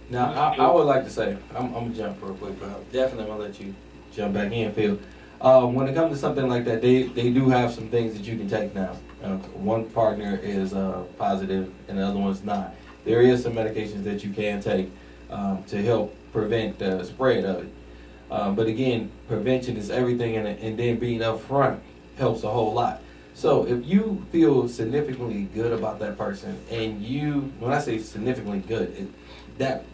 Now, I would like to say, I'm going to jump real quick, but I'm definitely going to let you jump back in, Phil. When it comes to something like that, they do have some things that you can take now. One partner is positive and the other one's not. There is some medications that you can take to help prevent the spread of it. But again, prevention is everything, and then being upfront helps a whole lot. So if you feel significantly good about that person, and when I say significantly good, that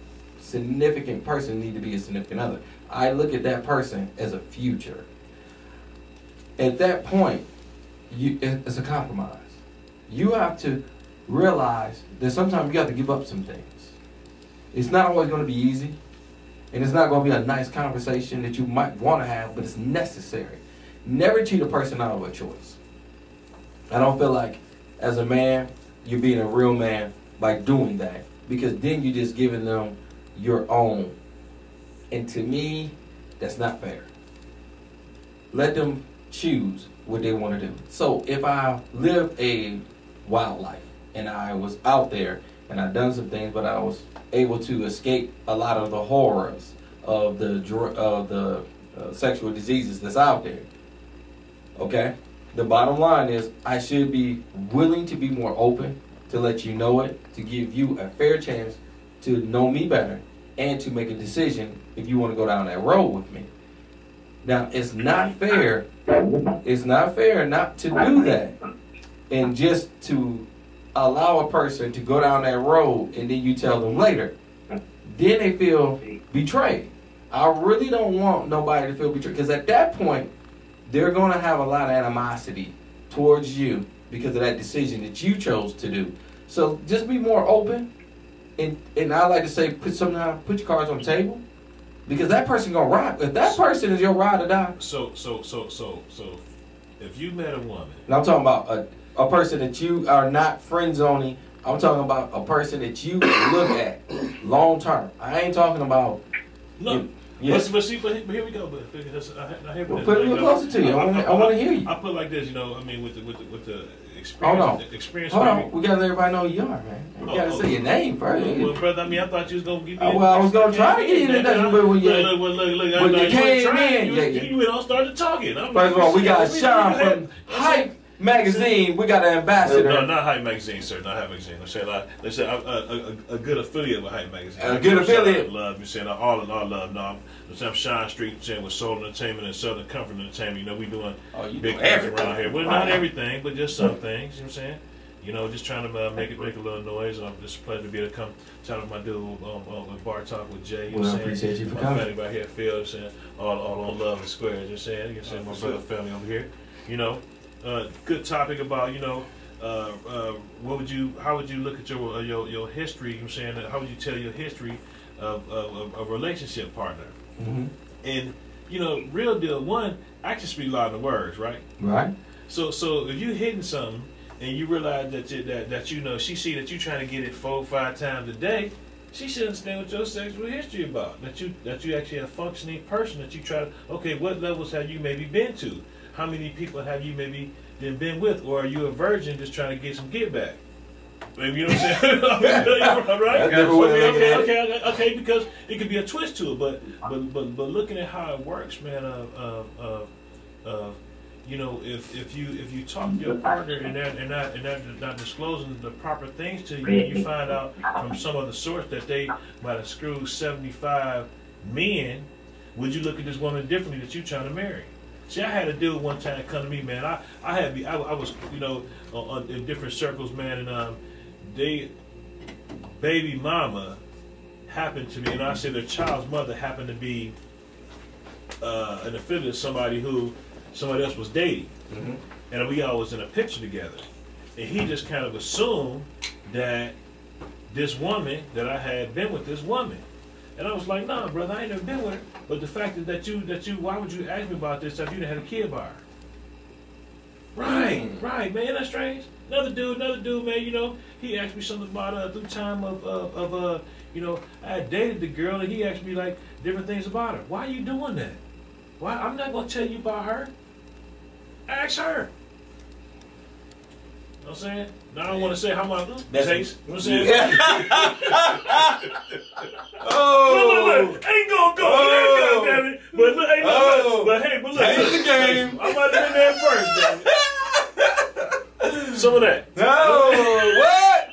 significant person need to be a significant other. I look at that person as a future. At that point, it's a compromise. You have to realize that sometimes you have to give up some things. It's not always going to be easy, and it's not going to be a nice conversation that you might want to have, but it's necessary. Never cheat a person out of a choice. I don't feel like, as a man, you're being a real man by doing that, because then you're just giving them your own. And to me, that's not fair. Let them choose what they want to do. So if I lived a wild life and I was out there and I'd done some things, but I was able to escape a lot of the horrors of the sexual diseases that's out there, okay? The bottom line is I should be willing to be more open, to let you know it, to give you a fair chance to know me better, and to make a decision if you want to go down that road with me. Now, it's not fair not to do that and just to allow a person to go down that road and then you tell them later. Then they feel betrayed. I really don't want nobody to feel betrayed, because at that point, they're going to have a lot of animosity towards you because of that decision that you chose to do. So just be more open. And I like to say, put your cards on the table, because that person gonna ride. If that person is your ride or die. So, if you met a woman, and I'm talking about a person that you are not friend zoning. I'm talking about a person that you look at long term. I ain't talking about. No. Yes. But here we go. But I hear put it a little closer to you. I want to hear you. I put it like this, I mean, with the experience. Hold on. Experience. Hold on. We gotta let everybody know who you are, man. You gotta say your name first. Well, brother, I mean, I thought you was gonna give me. Well, I was gonna try to get you an introduction, but when you came in, you don't start talking. First of all, we got Sean from Hype Magazine. We got an ambassador. No, not Hype Magazine, sir. Not Hype Magazine. I'm saying, a good affiliate with Hype Magazine. A good affiliate. Love. You're saying all love. No, I'm Sean Street. Saying with Soul Entertainment and Southern Comfort Entertainment. We doing big things around here. Well, not everything, but just some things. You know what I'm saying? Just trying to make a little noise. Just a pleasure to be able to come chat with my dude with Bar Talk with Jay. You know what I'm saying? I appreciate you for my coming. family right here, Phil. You saying all on love and squares. You know what I'm saying? You saying my brother family over here. Good topic about how would you look at your history? You know what I'm saying? How would you tell your history of a relationship partner? Mm-hmm. And real deal. One, I can speak a lot of words, right? Right. So if you hitting something and you realize that she see that you trying to get it 4 or 5 times a day, she should understand what your sexual history about. That you actually a functioning person. That you try to what levels have you maybe been to? How many people have you maybe been with, or are you a virgin just trying to get some get back? Maybe, you know what I'm saying? Right? Okay, because it could be a twist to it, but looking at how it works, man. If you talk to your partner and they're not disclosing the proper things to you, and you find out from some other source that they might have screwed 75 men, would you look at this woman differently that you trying to marry? See, I had a dude one time come to me, man. I was in different circles, man, and they baby mama happened to be, and I said their child's mother happened to be an affiliate of somebody else was dating, mm-hmm. and we all was in a picture together, and he just kind of assumed that this woman that I had been with this woman. And I was like, nah, brother, I ain't never been with her. But the fact is that you, why would you ask me about this if you didn't have a kid by her? Right, man, that's strange. Another dude, man, he asked me something about through time of I had dated the girl, and he asked me like different things about her. Why are you doing that? Well, I'm not gonna tell you about her. Ask her. You know what I'm saying? Now I don't want to say how my taste. You know what I'm saying? Look, ain't gonna go there, goddammit. But look, ain't but hey, but look, the game. I might have been there first, damn it. Some of that. No, what?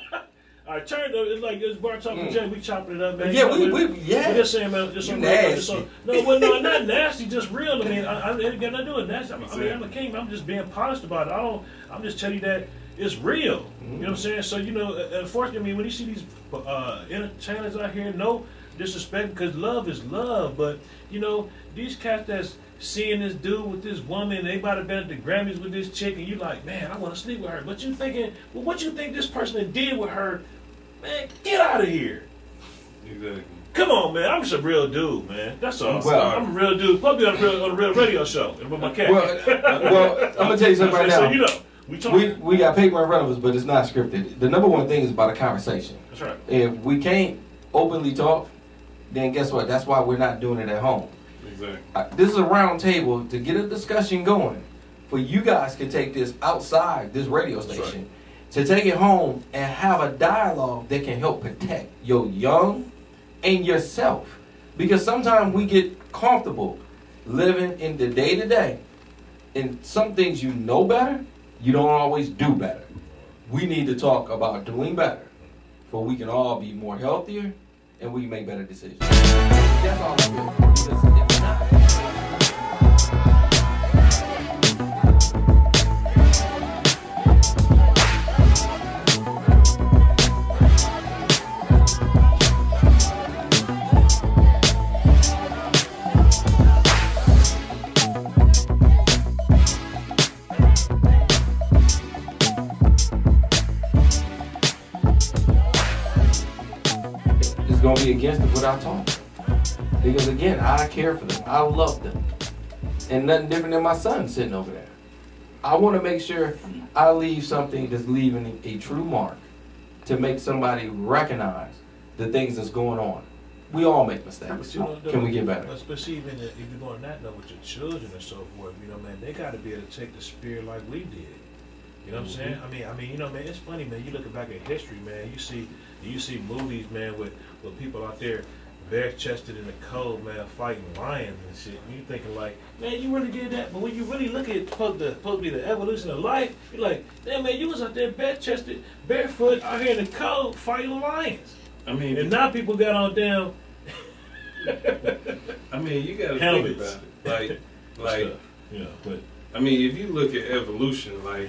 I turned up. It's like this bar talking Jay. We chopping it up, man. Yeah, you know, we We're just saying, man. Just some nasty. No, well, no, not nasty. Just real. I mean, I ain't got nothing to do with nasty. I mean, I'm a king. I'm just being polished about it. I'm just telling you that it's real. You know what I'm saying? So you know, unfortunately, I mean, when you see these entertainers out here, no disrespect, because love is love. But you know, these cats that's seeing this dude with this woman, they might have been at the Grammys with this chick, and you like, man, I want to sleep with her. But you thinking, well, what you think this person did with her? Man, get out of here. Exactly. Come on, man. I'm just a real dude, man. That's all. Well, I'm a real dude. Probably on a real radio show and with my cat. Well, I'm gonna tell you something right now. So you know, we got paper in front of us, but it's not scripted. The number one thing is about a conversation. That's right. If we can't openly talk, then guess what? That's why we're not doing it at home. Exactly. This is a round table to get a discussion going. For you guys can take this outside this radio station, to take it home and have a dialogue that can help protect your young and yourself. Because sometimes we get comfortable living in the day-to-day, and some things you know better, you don't always do better. We need to talk about doing better, for we can all be more healthier and we can make better decisions. That's all I'm doing. Because if not, going to be against it without talking. Because again, I care for them. I love them. And nothing different than my son sitting over there. I want to make sure I leave something that's leaving a true mark to make somebody recognize the things that's going on. We all make mistakes. Can we get better? But see, even if you're going that note with your children and so forth, you know, man, they got to be able to take the spirit like we did. You know what I'm saying? I mean, you know, man, it's funny, man. You looking back at history, man. You see movies, man, with people out there bare-chested in the cold, man, fighting lions and shit. And you thinking like, man, you really did that? But when you really look at supposed to be the evolution of life, you're like, damn, man, you was out there bare-chested, barefoot, out here in the cold, fighting lions. I mean, and now people got on damn. I mean, you got to think about it, like, yeah, but. I mean, if you look at evolution, like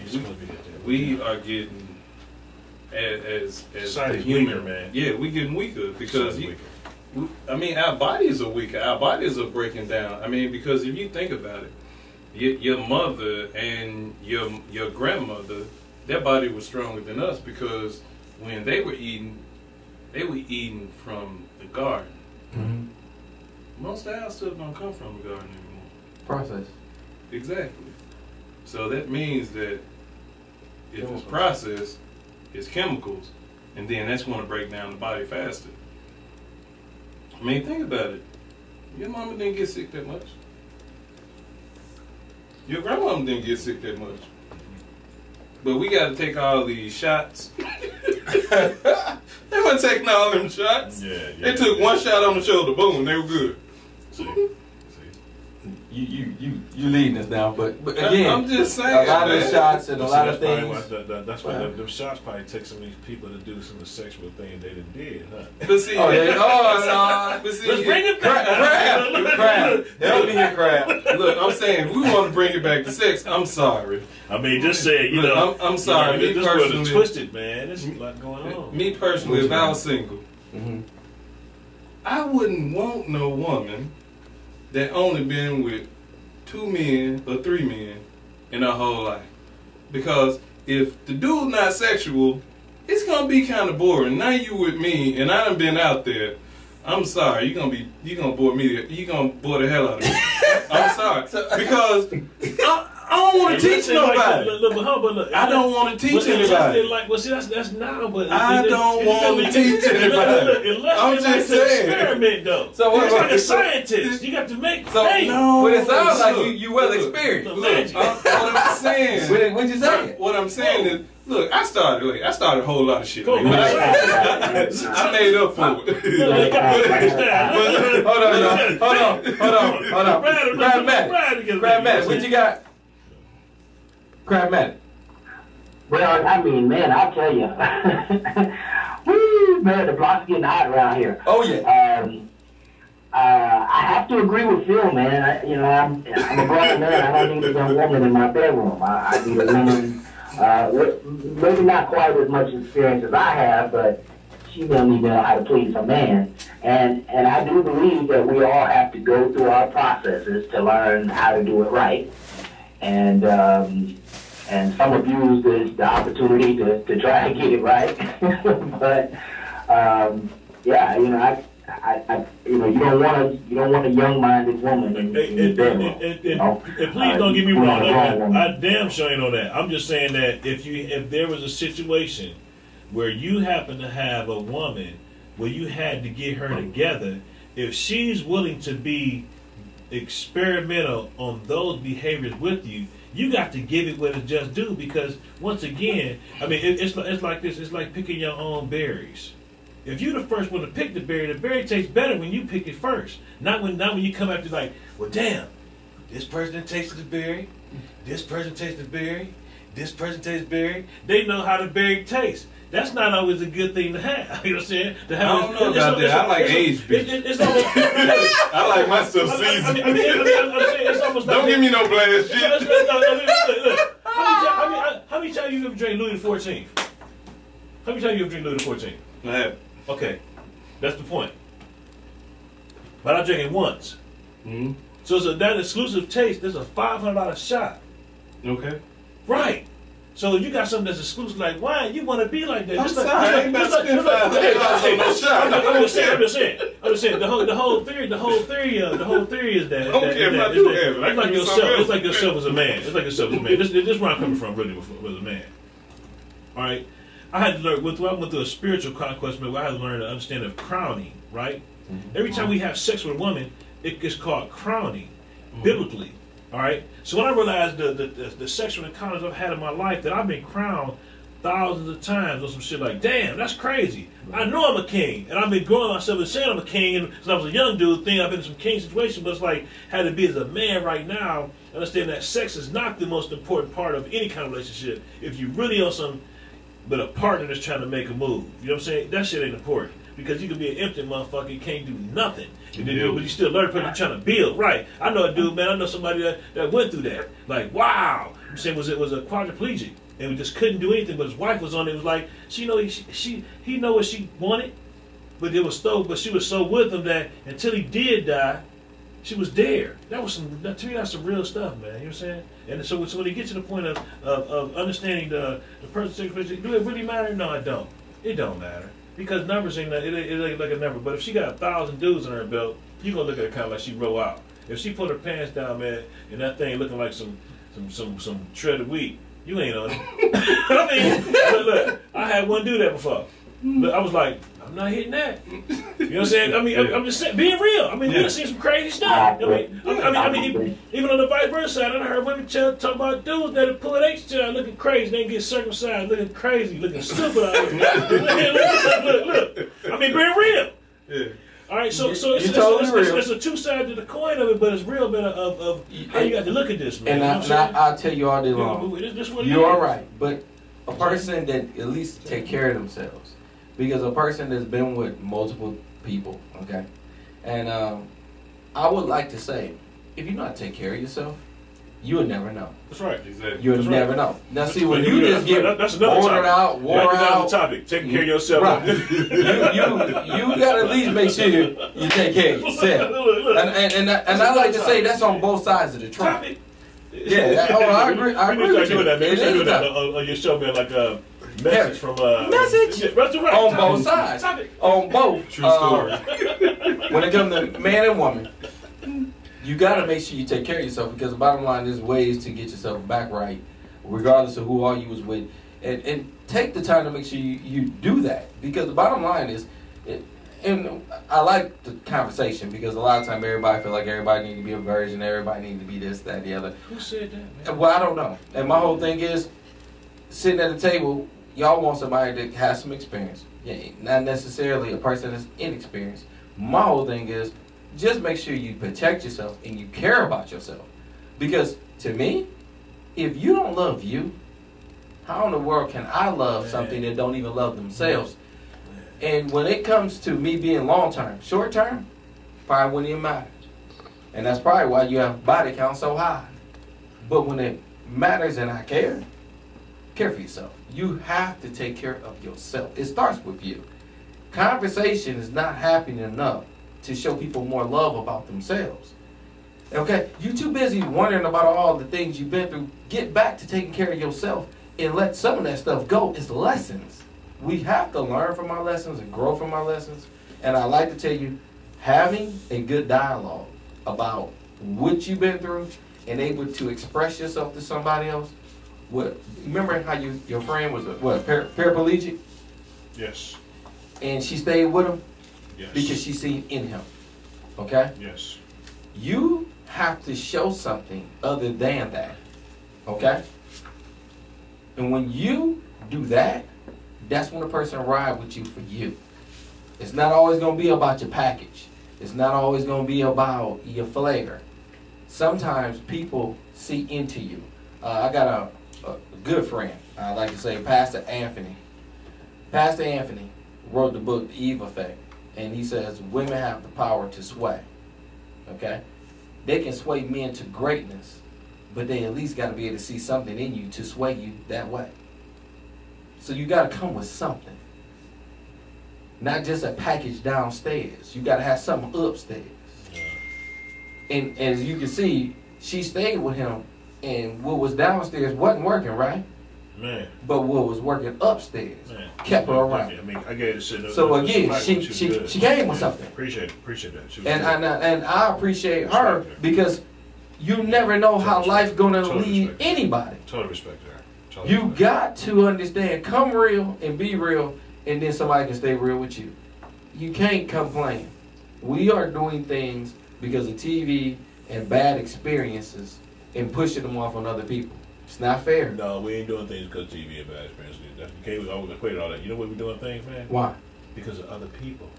we are getting as the human, man. Yeah, we getting weaker because I mean, our bodies are weaker. Our bodies are breaking down. I mean, because if you think about it, your mother and your grandmother, their body was stronger than us because when they were eating from the garden. Mm-hmm. Most of our stuff don't come from the garden anymore. Process. Exactly. So that means that if it's processed, it's chemicals, and then that's going to break down the body faster. I mean, think about it. Your mama didn't get sick that much. Your grandmama didn't get sick that much. But we got to take all these shots. They weren't taking all them shots. Yeah. They took one shot on the shoulder, boom, they were good. See. You leading us now, but again, I'm just saying, a lot of shots and a lot of things. That's why them shots probably take some of these people to do some of the sexual things they done did, huh? But see, Let's bring it back. Crap. Help me here, crap. Look, I'm saying, if we want to bring it back to sex, I'm sorry. I mean, just saying, you Look, know. I'm sorry. You know, me this personally, was twisted, man. There's a lot going on. Me personally, if I was single, I wouldn't want no woman that only been with 2 men or 3 men in her whole life. Because if the dude's not sexual, it's gonna be kind of boring. Now you with me, and I done been out there. I'm sorry, you gonna bore me. You gonna bore the hell out of me. I'm sorry because I don't want to teach nobody. I don't want to teach anybody. That's now, but I don't want to teach anybody. I'm just saying. Experiment though. So what it's about like a scientist? You got to make. So, no, but it sounds like you well experienced. Look, what I'm saying. What'd you say? What I'm saying is, look, I started a whole lot of shit. Cool. I made up for it. Hold on. Crabmatic, what you got? Crabmatic. Well, I mean, man, I'll tell you. Woo, man, the block's getting hot around here. Oh, yeah. I have to agree with Phil, man. I'm a grown man. I don't need a young woman in my bedroom. I need a woman with maybe not quite as much experience as I have, but she will need to know how to please a man. And I do believe that we all have to go through our processes to learn how to do it right. And some abuse the opportunity to try to get it right. But yeah, you don't want a young-minded woman in the bedroom. And please don't get me wrong. I damn sure ain't on that. I'm just saying that if there was a situation where you happen to have a woman where you had to get her together, if she's willing to be experimental on those behaviors with you, you got to give it what it's just due, because once again, I mean, it's like this. It's like picking your own berries. If you're the first one to pick the berry tastes better when you pick it first. Not when you come after like, well, damn, this person tasted the berry, this person tasted the berry, this person tastes berry. They know how the berry tastes. That's not always a good thing to have. You know what I'm saying? To have I don't know about that. I like aged beef. I like my stuff seasoned. I'm saying it's almost don't give me no blast shit. Look. How many times you ever drank Louis XIV? How many times you ever drink Louis XIV? I have. Okay, that's the point. But I drank it once. Mm-hmm. So that exclusive taste, there's a $500 shot. Okay. Right. So if you got something that's exclusive like wine, you want to be like that. I'm sorry, I ain't about to spend $500 on no shot. I'm just saying. The whole theory is that. I don't care if I do have it. It's like yourself. It's like yourself as a man. This is where I'm coming from, really, as a man. All right. I had to learn. I went through a spiritual conquest, but I had to learn to understand of crowning. Right. Mm-hmm. Every time we have sex with a woman, it gets called crowning, biblically. All right. So when I realized the sexual encounters I've had in my life, that I've been crowned thousands of times on some shit like, damn, that's crazy. I know I'm a king, and I've been growing myself and saying I'm a king, and since I was a young dude, thinking I've been in some king situation, but it's like, had to be as a man right now, understand that sex is not the most important part of any kind of relationship. If you really on some, but a partner that's trying to make a move, you know what I'm saying? That shit ain't important. Because you can be an empty motherfucker, you can't do nothing. But you still learn because you're trying to build. Right. I know a dude, man, I know somebody that went through that. Like, wow. I'm saying was a quadriplegic. And we just couldn't do anything, but his wife was on it. It was like, he know what she wanted, but she was so with him that until he did die, she was there. To me, that's some real stuff, man. You know what I'm saying? And so when you get to the point of understanding the person's situation, do it really matter? No, it don't. It don't matter. Because numbers ain't like a number. But if she got 1,000 dudes in her belt, you gonna look at her kind of like she roll out. If she put her pants down, man, and that thing looking like some shredded wheat, you ain't on it. I mean, look, I had one do that before. But I was like, I'm not hitting that. You know what I'm saying? I mean, I'm just saying, being real. I mean, we've seen some crazy stuff. I mean, even on the vice versa side, I heard women talk about dudes that are pulling H-child looking crazy. They get circumcised, looking crazy, looking stupid out here. Look. I mean, being real. Yeah. All right, so it's a two sides of the coin of it, but it's real, man, of how you got to look at this, man. And I'll tell you all day long, you're all right, but a person that at least take care of themselves. Because a person that's been with multiple people, okay? And I would like to say, if you not take care of yourself, you will never know. That's right. Exactly. You'll never know. Now, see, when you just get wore out, that's topic. Taking care of yourself. Right. you got to at least make sure you take care of yourself. And I like to say that's on both sides of the track. Yeah. I agree. I agree with you. Maybe do that on your show, man, like a message from message on both sides. On both. True story. When it comes to man and woman, you got to make sure you take care of yourself, because the bottom line is ways to get yourself back right, regardless of who all you was with. And take the time to make sure you do that, because the bottom line is, and I like the conversation, because a lot of time everybody feel like everybody need to be a virgin, everybody need to be this, that, the other. Who said that, man? Well, I don't know. And my whole thing is, sitting at the table, y'all want somebody that has some experience. Yeah, not necessarily a person that's inexperienced. My whole thing is, just make sure you protect yourself and you care about yourself. Because to me, if you don't love you, how in the world can I love something that don't even love themselves? And when it comes to me being long term, short term, probably wouldn't even matter. And that's probably why you have body count so high. But when it matters and I care for yourself. You have to take care of yourself. It starts with you. Conversation is not happening enough to show people more love about themselves. Okay? You too busy wondering about all the things you've been through. Get back to taking care of yourself and let some of that stuff go. It's lessons. We have to learn from our lessons and grow from our lessons. And I like to tell you, having a good dialogue about what you've been through and able to express yourself to somebody else. What? Remember how your friend was paraplegic? Yes. And she stayed with him? Yes. Because she seen in him. Okay? Yes. You have to show something other than that. Okay? And when you do that, that's when a person ride with you for you. It's not always going to be about your package. It's not always going to be about your flair. Sometimes people see into you. I got a good friend, I like to say, Pastor Anthony. Pastor Anthony wrote the book, The Eve Effect, and he says women have the power to sway. Okay? They can sway men to greatness, but they at least got to be able to see something in you to sway you that way. So you got to come with something. Not just a package downstairs. You got to have something upstairs. And as you can see, she stayed with him, and what was downstairs wasn't working, right? Man. But what was working upstairs kept her around. I mean, I gave it shit. So again, she came with something. Appreciate that. And I appreciate her, because you never know how life's gonna lead anybody. Totally respect her. You got to understand, come real and be real, and then somebody can stay real with you. You can't complain. We are doing things because of TV and bad experiences and pushing them off on other people. It's not fair. No, we ain't doing things because TV and bad experiences. We always equate all that. You know what we're doing things, man? Why? Because of other people.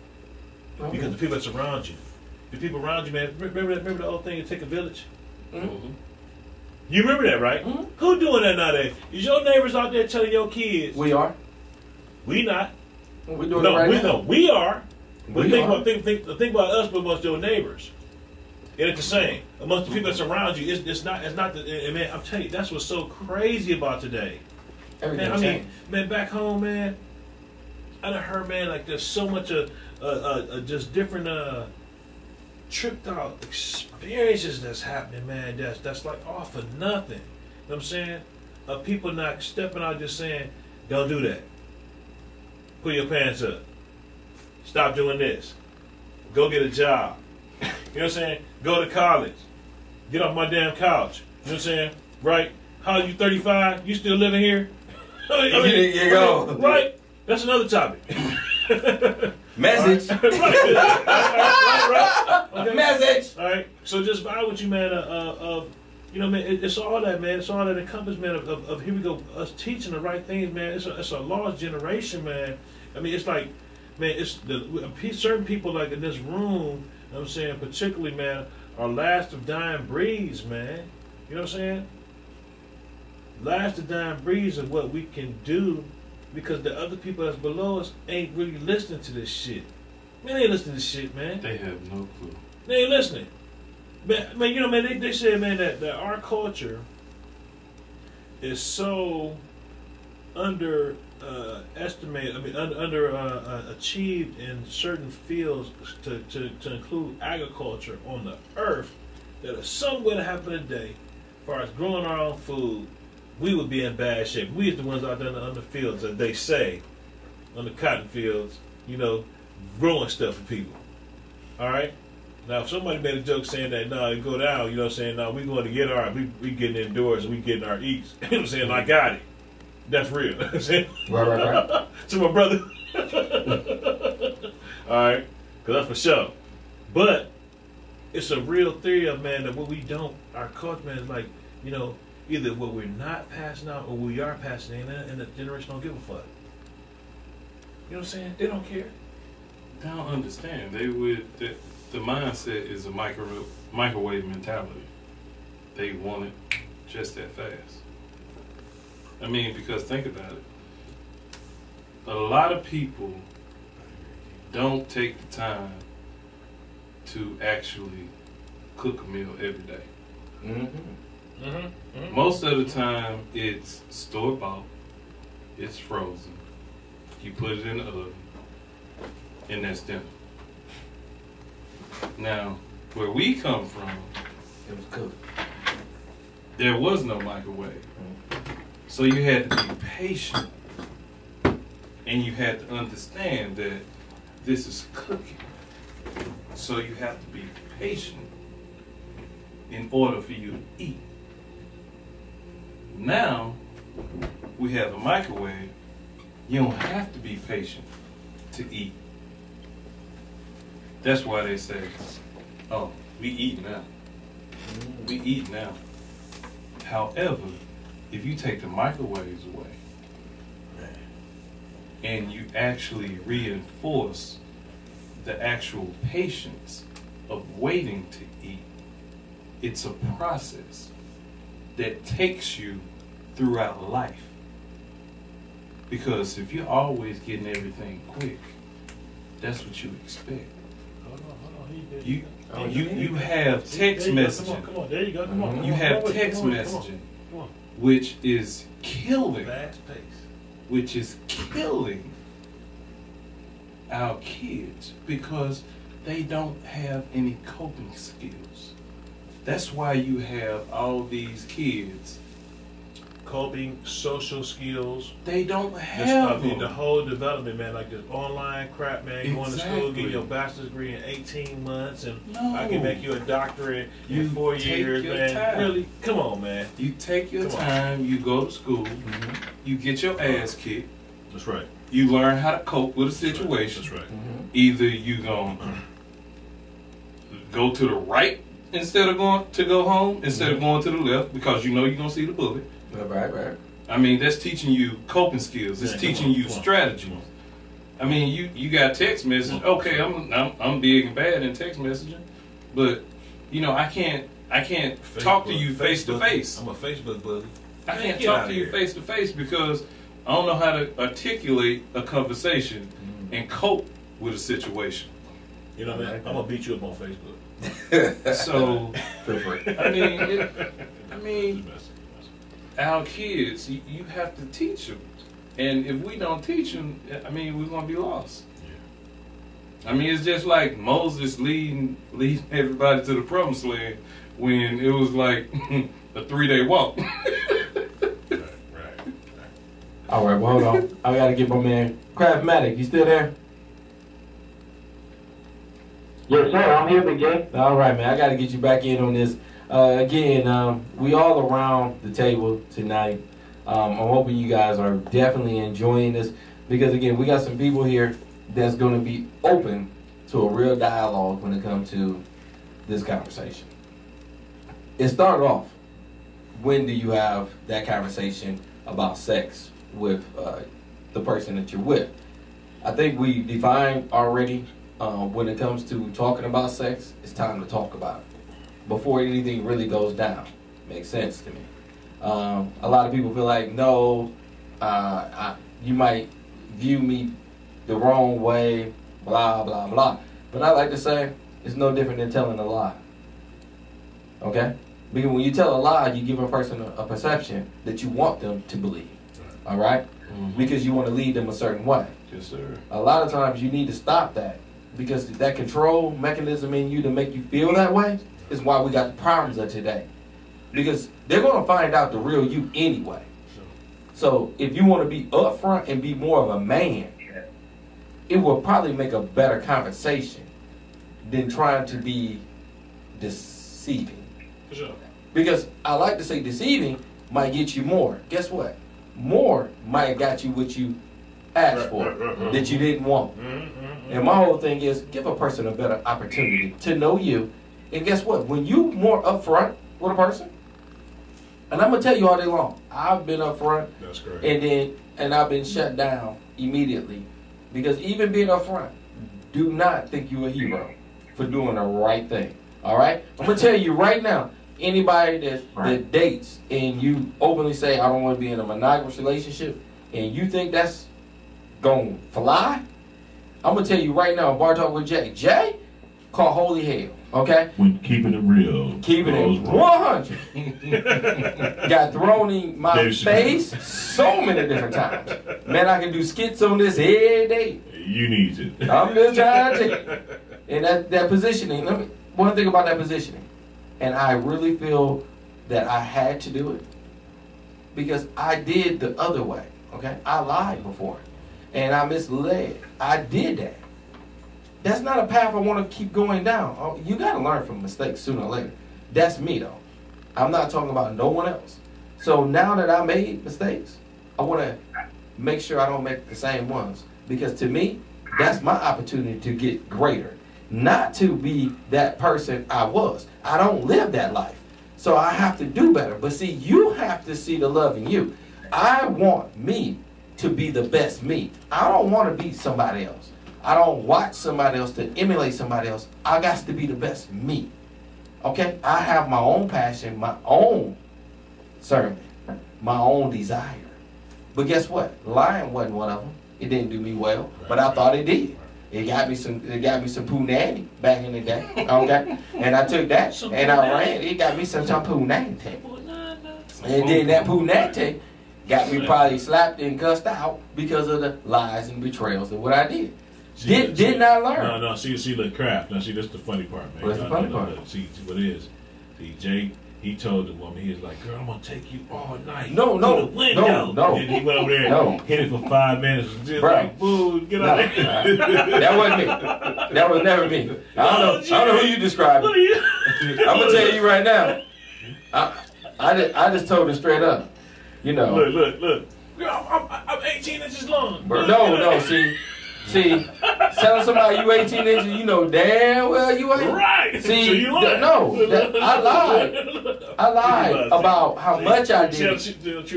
Okay. Because the people that surround you. The people around you, man. Remember the old thing, it take a village? Mm-hmm. You remember that, right? Mm-hmm. Who doing that nowadays? Is your neighbors out there telling your kids? We are. We not. We're doing it right now. No, we are. But think about us, but amongst your neighbors. And it's the same. Amongst the people that's around you, it's not man, I'm telling you, that's what's so crazy about today. Everything Man, changed. man, back home, man, I done heard, man, like there's so much just different tripped out experiences that's happening, man, that's like all for nothing. You know what I'm saying? People not stepping out just saying, don't do that. Put your pants up. Stop doing this. Go get a job. You know what I'm saying? Go to college. Get off my damn couch. You know what I'm saying? Right? How are you, 35? You still living here? You go. Right? That's another topic. Message. Right. Okay. Message. All right. So just vibe with you, man. You know, man, it's all that, man. It's all that encompassed, man, of here we go, us teaching the right things, man. It's a lost generation, man. I mean, it's like, man, it's certain people like in this room, you know what I'm saying, particularly, man, are last of dying breeds, man. You know what I'm saying? Last of dying breeds of what we can do, because the other people that's below us ain't really listening to this shit. Man, they ain't listening to this shit, man. They have no clue. They ain't listening. Man, you know, man, they said, man, that our culture is so estimated. I mean, achieved in certain fields to include agriculture on the earth, that if something would happen today, as far as growing our own food, we would be in bad shape. We are the ones out there on the fields, as they say, on the cotton fields, you know, growing stuff for people. All right. Now, if somebody made a joke saying that, no, it go down, you know what I'm saying? No, we going to get we getting indoors and we getting our eats. You know what I'm saying? I got it. That's real. You know what I'm saying? Right. To my brother. All right? Because that's for sure. But it's a real theory of, man, that what we don't, our culture, man, is like, you know, either what we're not passing out or we are passing in, and the generation don't give a fuck. You know what I'm saying? They don't care. They don't understand. The mindset is a microwave mentality. They want it just that fast. I mean, because think about it. A lot of people don't take the time to actually cook a meal every day. Mm-hmm. Mm-hmm. Mm-hmm. Most of the time, it's store-bought, it's frozen, you put it in the oven, and that's dinner. Now, where we come from, It was cooked. there was no microwave. So you had to be patient, and you had to understand that this is cooking. So you have to be patient in order for you to eat. Now, we have a microwave. You don't have to be patient to eat. That's why they say, oh, we eat now. We eat now. However, if you take the microwaves away and you actually reinforce the actual patience of waiting to eat, it's a process that takes you throughout life. Because if you're always getting everything quick, that's what you expect. Hold on. You have text messaging. Come on. There you go. Come on. You have text messaging, which is killing. Fast pace. Which is killing our kids because they don't have any coping skills. That's why you have all these kids. Coping, social skills. They don't have them. The whole development, man, like this online crap, man. Going to school, Exactly. getting your bachelor's degree in 18 months, and No. I can make you a doctorate You in 4 take years, your man. time. Really? Come on, man. You take your Come on. time, you go to school, you get your ass kicked, That's right. you learn how to cope with a situation. That's right. Either you gonna go to the right instead of going to go home, instead of going to the left, because you know you're gonna see the bullet. Right. I mean, that's teaching you coping skills. It's Yeah, teaching come on, you come on, strategy. come on. I mean, you got text message. Okay, I'm big and bad in text messaging, but you know I can't talk to you face to face. I'm a Facebook bully. I can't Get talk outta to you here. face to face because I don't know how to articulate a conversation and cope with a situation. You know what I mean? I'm gonna beat you up on Facebook. So Feel free. I mean, our kids, you have to teach them, and if we don't teach them, I mean, we're gonna be lost. I mean, it's just like Moses leading everybody to the promised land when it was like a 3-day walk. Right. All right, well, hold on. I gotta get my man Craftmatic. You still there? Yes, sir. I'm here, Big J. All right, man. I gotta get you back in on this. Again, we all around the table tonight. I'm hoping you guys are definitely enjoying this because, again, we got some people here that's going to be open to a real dialogue when it comes to this conversation. It started off, when do you have that conversation about sex with the person that you're with? I think we defined already when it comes to talking about sex, it's time to talk about it before anything really goes down. Makes sense to me. A lot of people feel like, no, you might view me the wrong way, blah, blah, blah. But I like to say, it's no different than telling a lie. Okay? Because when you tell a lie, you give a person a perception that you want them to believe. All right? Because you want to lead them a certain way. Yes, sir. A lot of times you need to stop that because that control mechanism in you to make you feel that way is why we got the problems of today. Because they're going to find out the real you anyway. So if you want to be upfront and be more of a man, it will probably make a better conversation than trying to be deceiving. For sure. Because I like to say deceiving might get you more. Guess what? More might have got you what you asked for that you didn't want. And my whole thing is give a person a better opportunity to know you. And guess what? When you more upfront with a person, and I'm gonna tell you all day long, I've been upfront. That's great. And I've been shut down immediately. Because even being upfront, do not think you're a hero for doing the right thing. All right? I'm gonna tell you right now, anybody that dates and you openly say, I don't want to be in a monogamous relationship, and you think that's gonna fly, I'm gonna tell you right now, Bar Talk with Jay. Jay, call holy hell, okay? When keeping it real. Keeping it 100. Got thrown in my face so many different times. Man, I can do skits on this every day. You need it. I'm just trying to tell you. And that positioning, one thing about that positioning, and I really feel that I had to do it because I did the other way, okay? I lied before and I misled. I did that. That's not a path I want to keep going down. Oh, you got to learn from mistakes sooner or later. That's me, though. I'm not talking about no one else. So now that I made mistakes, I want to make sure I don't make the same ones. Because to me, that's my opportunity to get greater. Not to be that person I was. I don't live that life. So I have to do better. But see, you have to see the love in you. I want me to be the best me. I don't want to be somebody else. I don't watch somebody else to emulate somebody else. I got to be the best me. Okay? I have my own passion, my own sermon, my own desire. But guess what? Lying wasn't one of them. It didn't do me well, but I thought it did. It got me some punani back in the day. Okay? And I took that and I ran. It got me some punani. And then that punani got me probably slapped and cussed out because of the lies and betrayals of what I did. Didn't I learn? No, see, look, Kraft. Now, see, that's the funny part, man. What's the funny part? See what it is. See, Jay, he told the woman, he was like, girl, I'm going to take you all night. No. And he went over there and hit it for 5 minutes. Just like, boo, get out of here. That wasn't me. That was never me. I don't know who you described. I'm going to tell you right now. I just told her straight up. You know. Look. Girl, I'm 18 inches long. No, see, telling somebody you 18 inches, you know damn well you ain't. Right. See, so you lied. I lied. I lied about how much I did.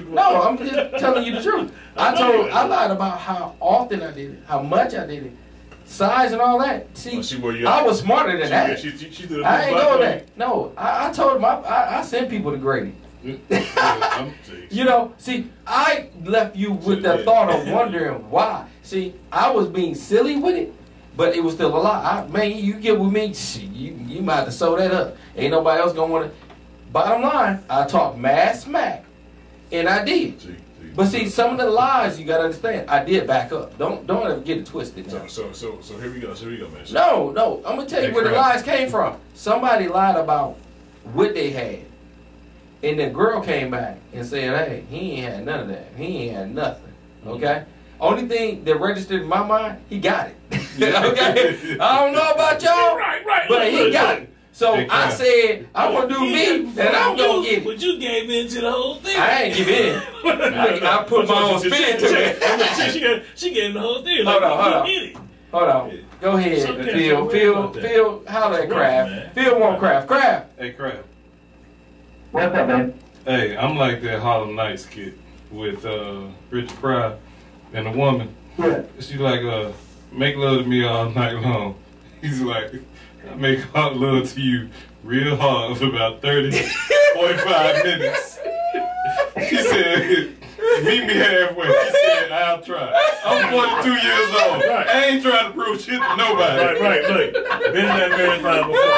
No, I'm just telling you the truth. I lied about how often I did it, how much I did it, size and all that. See, I was smarter than that. I ain't know that. No, I told him I sent people to Grady. You know, see, I left you with the thought of wondering why. See, I was being silly with it, but it was still a lie. Man, you get with me, you might have to sew that up. Ain't nobody else gonna want to. Bottom line, I talked mad smack, and I did. But see, some of the lies you gotta understand, I did back up. Don't ever get it twisted. Now. So here we go, man. No, I'm gonna tell you where the lies came from. Somebody lied about what they had. And the girl came back and said, hey, he ain't had none of that. He ain't had nothing. Okay? Only thing that registered in my mind, he got it. Okay? I don't know about y'all, but he got it. So I said, I'm going to do me, and I'm going to get it. But you gave in to the whole thing. I ain't give in. I put my own spin to it. She gave the whole thing. Hold on. Go ahead, Phil, holler at Kraft. Phil want Kraft. Hey, Kraft. What's up, man? Hey, I'm like that Harlem Nights kid with Richard Pryor and a woman. Yeah. She like, make love to me all night long. He's like, I make love to you real hard for about 30, 45 minutes. She said, meet me halfway. She said, I'll try. I'm 42 years old. Right. I ain't trying to prove shit to nobody. Right. Look, been in that marathon before.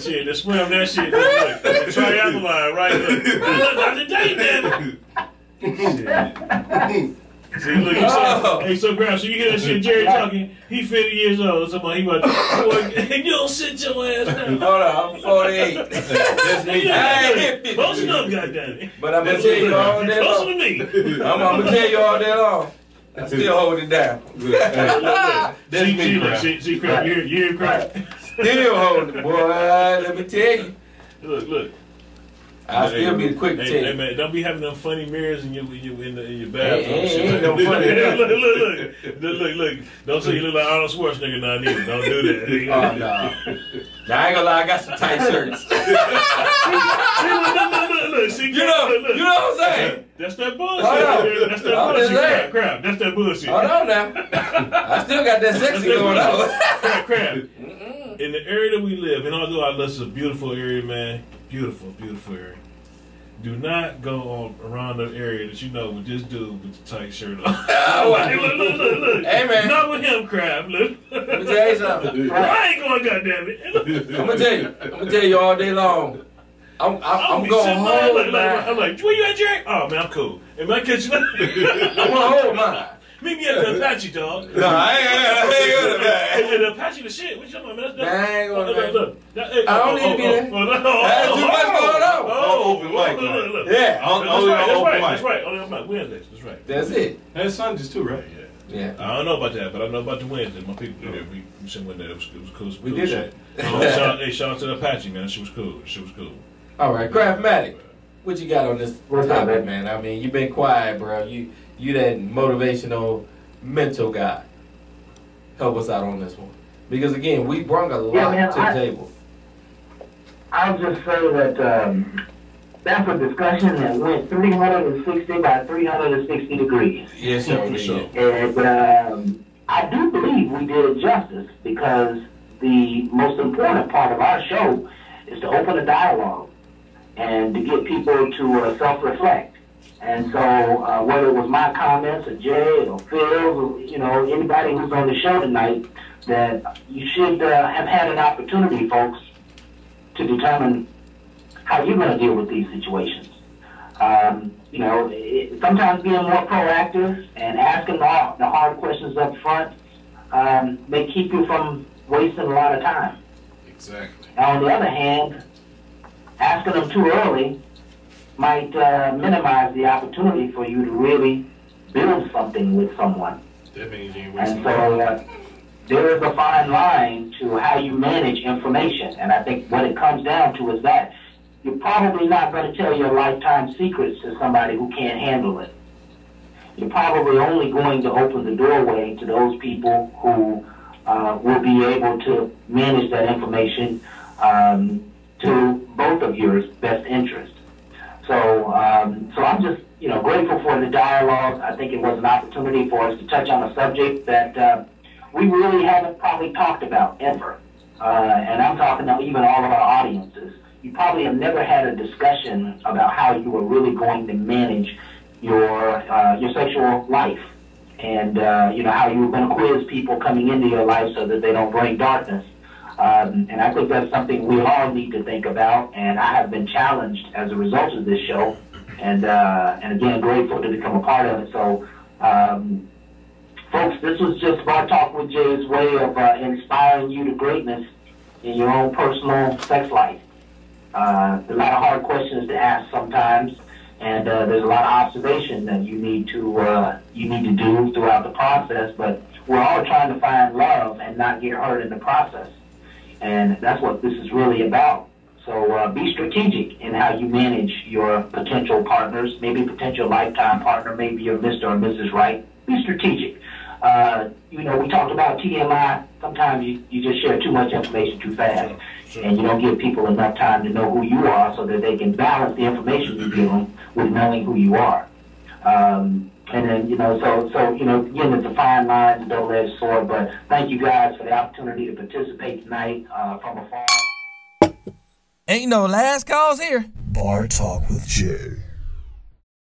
Shit, just swim that shit. Look, triathlon, right? Look, not today, damn it. See, look, you said, hey, so Graham, so you hear that shit Jerry talking, he 50 years old, somebody, he about you don't sit your ass down. Hold on, I'm 48. That's me. I ain't hit 50. Most of them, goddammit. But I'm going to tell you all day long. Most of me. I'm going to tell you all day long. I still hold it down. That's me, Crab. See, Crab, you hear Crab? Still holding it, boy. Let me tell you. Look. I'll still be quick to tell you. Hey, man, don't be having them funny mirrors in your bathroom. Ain't no funny. Look. Don't say you look like Arnold Schwarzenegger now, neither. Don't do that. Oh, no. Now, I ain't gonna lie, I got some tight shirts. Look. See, you know what I'm saying? That's that bullshit. That's that bullshit. Crab. That's that bullshit. Hold on now. I still got that sexy going on. Crab. In the area that we live, and although I this is a beautiful area, man, beautiful area. Do not go on around the area that you know with this dude with the tight shirt on. Hey, look. Hey, man. Not with him, Crab. Look. Let me tell you something. I ain't going, goddammit. I'm gonna tell you all day long. I'm going home. I'm like, where you at, Jerry? Oh, man, I'm cool. Am I catching up? I'm gonna hold mine. Meet me at the Apache, dog. No, I ain't gonna do that. Hey, the Apache the shit. What you talking about, man? I ain't gonna look. I don't need to be there. There's too much going on. Open mic, look. Yeah. That's right. Only on Wednesdays. That's right. That's it. And Sundays too, right? Yeah. I don't know about that, but I know about the Wednesday. My people did it. We sent one day. It was cool. We did that. Hey, shout out to the Apache, man. She was cool. All right, Craftmatic, what you got on this topic, man? I mean, you've been quiet, bro. You that motivational, mental guy. Help us out on this one. Because, again, we brought a lot to the table. I'll just say that that's a discussion that went 360 by 360 degrees. Yes, sir. For sure. And I do believe we did justice because the most important part of our show is to open a dialogue and to get people to self-reflect. And so whether it was my comments or Jay or Phil or, anybody who's on the show tonight, that you should have had an opportunity, folks, to determine how you're going to deal with these situations. Sometimes being more proactive and asking the hard questions up front may keep you from wasting a lot of time. Exactly. Now, on the other hand, asking them too early might minimize the opportunity for you to really build something with someone. That means you ain't And wasting so there is a fine line to how you manage information. And I think what it comes down to is that you're probably not going to tell your lifetime secrets to somebody who can't handle it. You're probably only going to open the doorway to those people who will be able to manage that information to both of your best interest. So I'm just, grateful for the dialogue. I think it was an opportunity for us to touch on a subject that we really haven't probably talked about ever. And I'm talking to even all of our audiences. You probably have never had a discussion about how you are really going to manage your sexual life. And, how you were going to quiz people coming into your life so that they don't bring darkness. And I think that's something we all need to think about. And I have been challenged as a result of this show. And again, grateful to become a part of it. So, folks, this was just Bar Talk with Jay's way of inspiring you to greatness in your own personal sex life. A lot of hard questions to ask sometimes. And there's a lot of observation that you need to do throughout the process. But we're all trying to find love and not get hurt in the process. And that's what this is really about. So be strategic in how you manage your potential partners, maybe potential lifetime partner, maybe you're Mr. or Mrs. Right. Be strategic. We talked about TMI. Sometimes you just share too much information too fast. And you don't give people enough time to know who you are so that they can balance the information you give them with knowing who you are. And then, again, it's a fine line, it's a double-edged sword, but thank you guys for the opportunity to participate tonight from afar. Ain't no last calls here. Bar Talk with Jay.